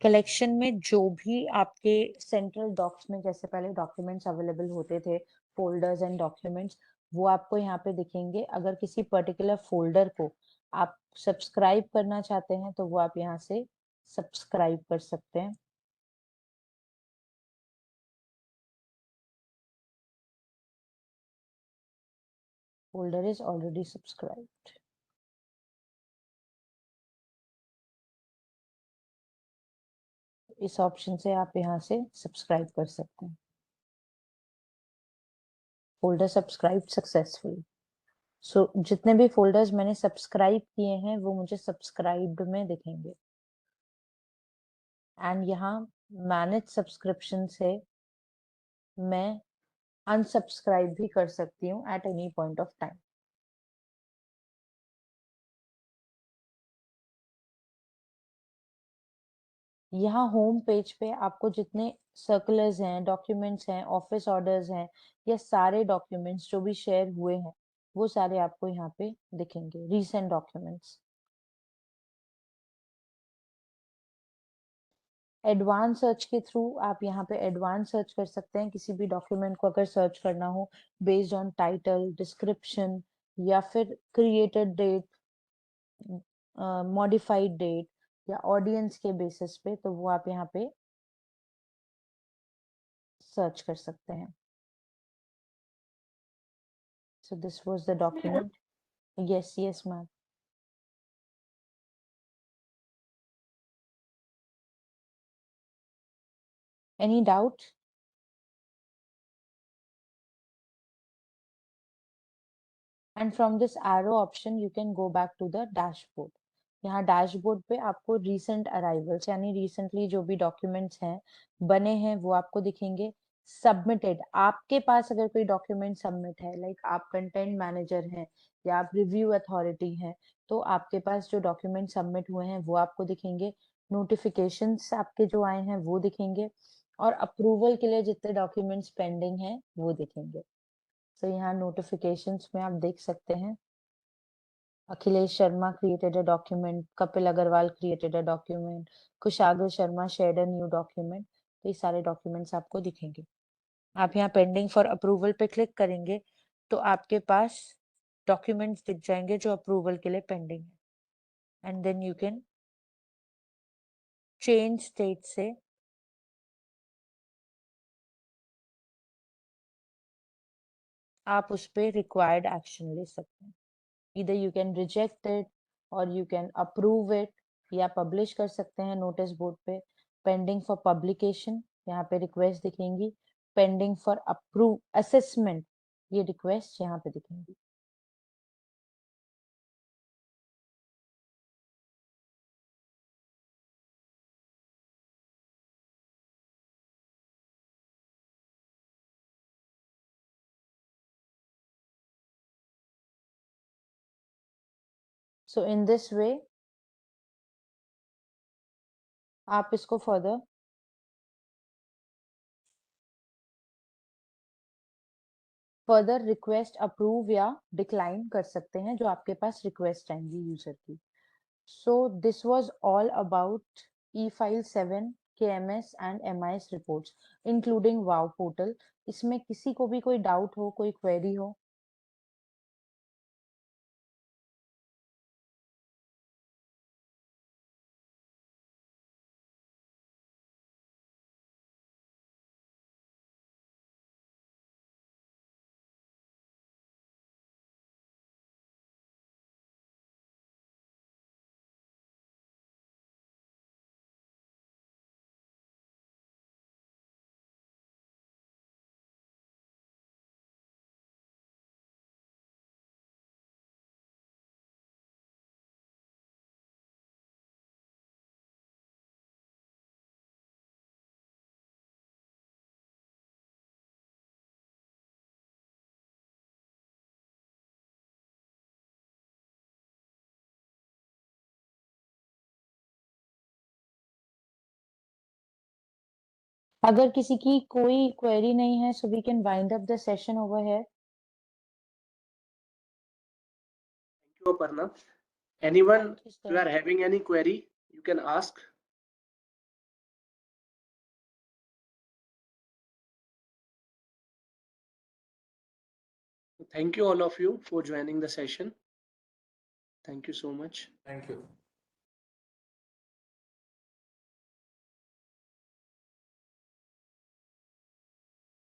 कलेक्शन में जो भी आपके सेंट्रल डॉक्स में जैसे पहले डॉक्यूमेंट्स अवेलेबल होते थे, फोल्डर्स एंड डॉक्यूमेंट्स, वो आपको यहाँ पे दिखेंगे। अगर किसी पर्टिकुलर फोल्डर को आप सब्सक्राइब करना चाहते हैं तो वो आप यहाँ से सब्सक्राइब कर सकते हैं। Folder is already subscribed. इस ऑप्शन से आप यहाँ से सब्सक्राइब कर सकते हैं। Folder subscribe successfully. सो जितने भी फोल्डर्स मैंने सब्सक्राइब किए हैं वो मुझे सब्सक्राइब्ड में दिखेंगे। एंड यहाँ मैनेज सब्सक्रिप्शन से मैं अनसब्सक्राइब भी कर सकती हूँ at any point of time. यहाँ होम पेज पे आपको जितने सर्कुलर्स हैं, डॉक्यूमेंट्स हैं, ऑफिस ऑर्डर्स हैं, या सारे डॉक्यूमेंट्स जो भी शेयर हुए हैं वो सारे आपको यहाँ पे दिखेंगे, रीसेंट डॉक्यूमेंट्स। एडवांस सर्च के थ्रू आप यहाँ पे एडवांस सर्च कर सकते हैं। किसी भी डॉक्यूमेंट को अगर सर्च करना हो बेस्ड ऑन टाइटल, डिस्क्रिप्शन, या फिर क्रिएटेड डेट, मॉडिफाइड डेट, या ऑडियंस के बेसिस पे, तो वो आप यहाँ पे सर्च कर सकते हैं। So this was the document. Yes, yes, ma'am. Any doubt? and from this arrow option you can go back to the dashboard. यहाँ डैशबोर्ड पे आपको recent arrivals यानी recently जो भी documents हैं बने हैं वो आपको दिखेंगे. Submitted, आपके पास अगर कोई document submit है, like आप content manager हैं या आप review authority हैं, तो आपके पास जो document submit हुए हैं वो आपको दिखेंगे. Notifications आपके जो आए हैं वो दिखेंगे और अप्रूवल के लिए जितने डॉक्यूमेंट्स पेंडिंग हैं वो दिखेंगे. तो यहाँ नोटिफिकेशंस में आप देख सकते हैं Akhilesh Sharma created a document, Kapil Agarwal created a document, Kushagra Sharma shared a new document. तो ये सारे डॉक्यूमेंट्स आपको दिखेंगे. आप यहाँ पेंडिंग फॉर अप्रूवल पे क्लिक करेंगे तो आपके पास डॉक्यूमेंट्स दिख जाएंगे जो अप्रूवल के लिए पेंडिंग है. And then you can change state से आप उस पे रिक्वायर्ड एक्शन ले सकते हैं. Either you can reject it or you can approve it या पब्लिश कर सकते हैं नोटिस बोर्ड पे. पेंडिंग फॉर पब्लिकेशन यहाँ पे रिक्वेस्ट दिखेंगी. पेंडिंग फॉर अप्रूव असेसमेंट ये रिक्वेस्ट यहाँ पे दिखेंगी. So in this way आप इसको फर्दर रिक्वेस्ट अप्रूव या डिक्लाइन कर सकते हैं जो आपके पास रिक्वेस्ट आएंगी यूजर की. So this was all about e-file 7 KMS and MIS reports including wow portal. इसमें किसी को भी कोई डाउट हो, कोई क्वेरी हो? अगर किसी की कोई क्वेरी नहीं है, so we can wind up the session over here. Thank you, Aparna. Anyone, Thank you, if you sir. are having any query, you can ask. Thank you all of you for joining the session. Thank you so much. Thank you.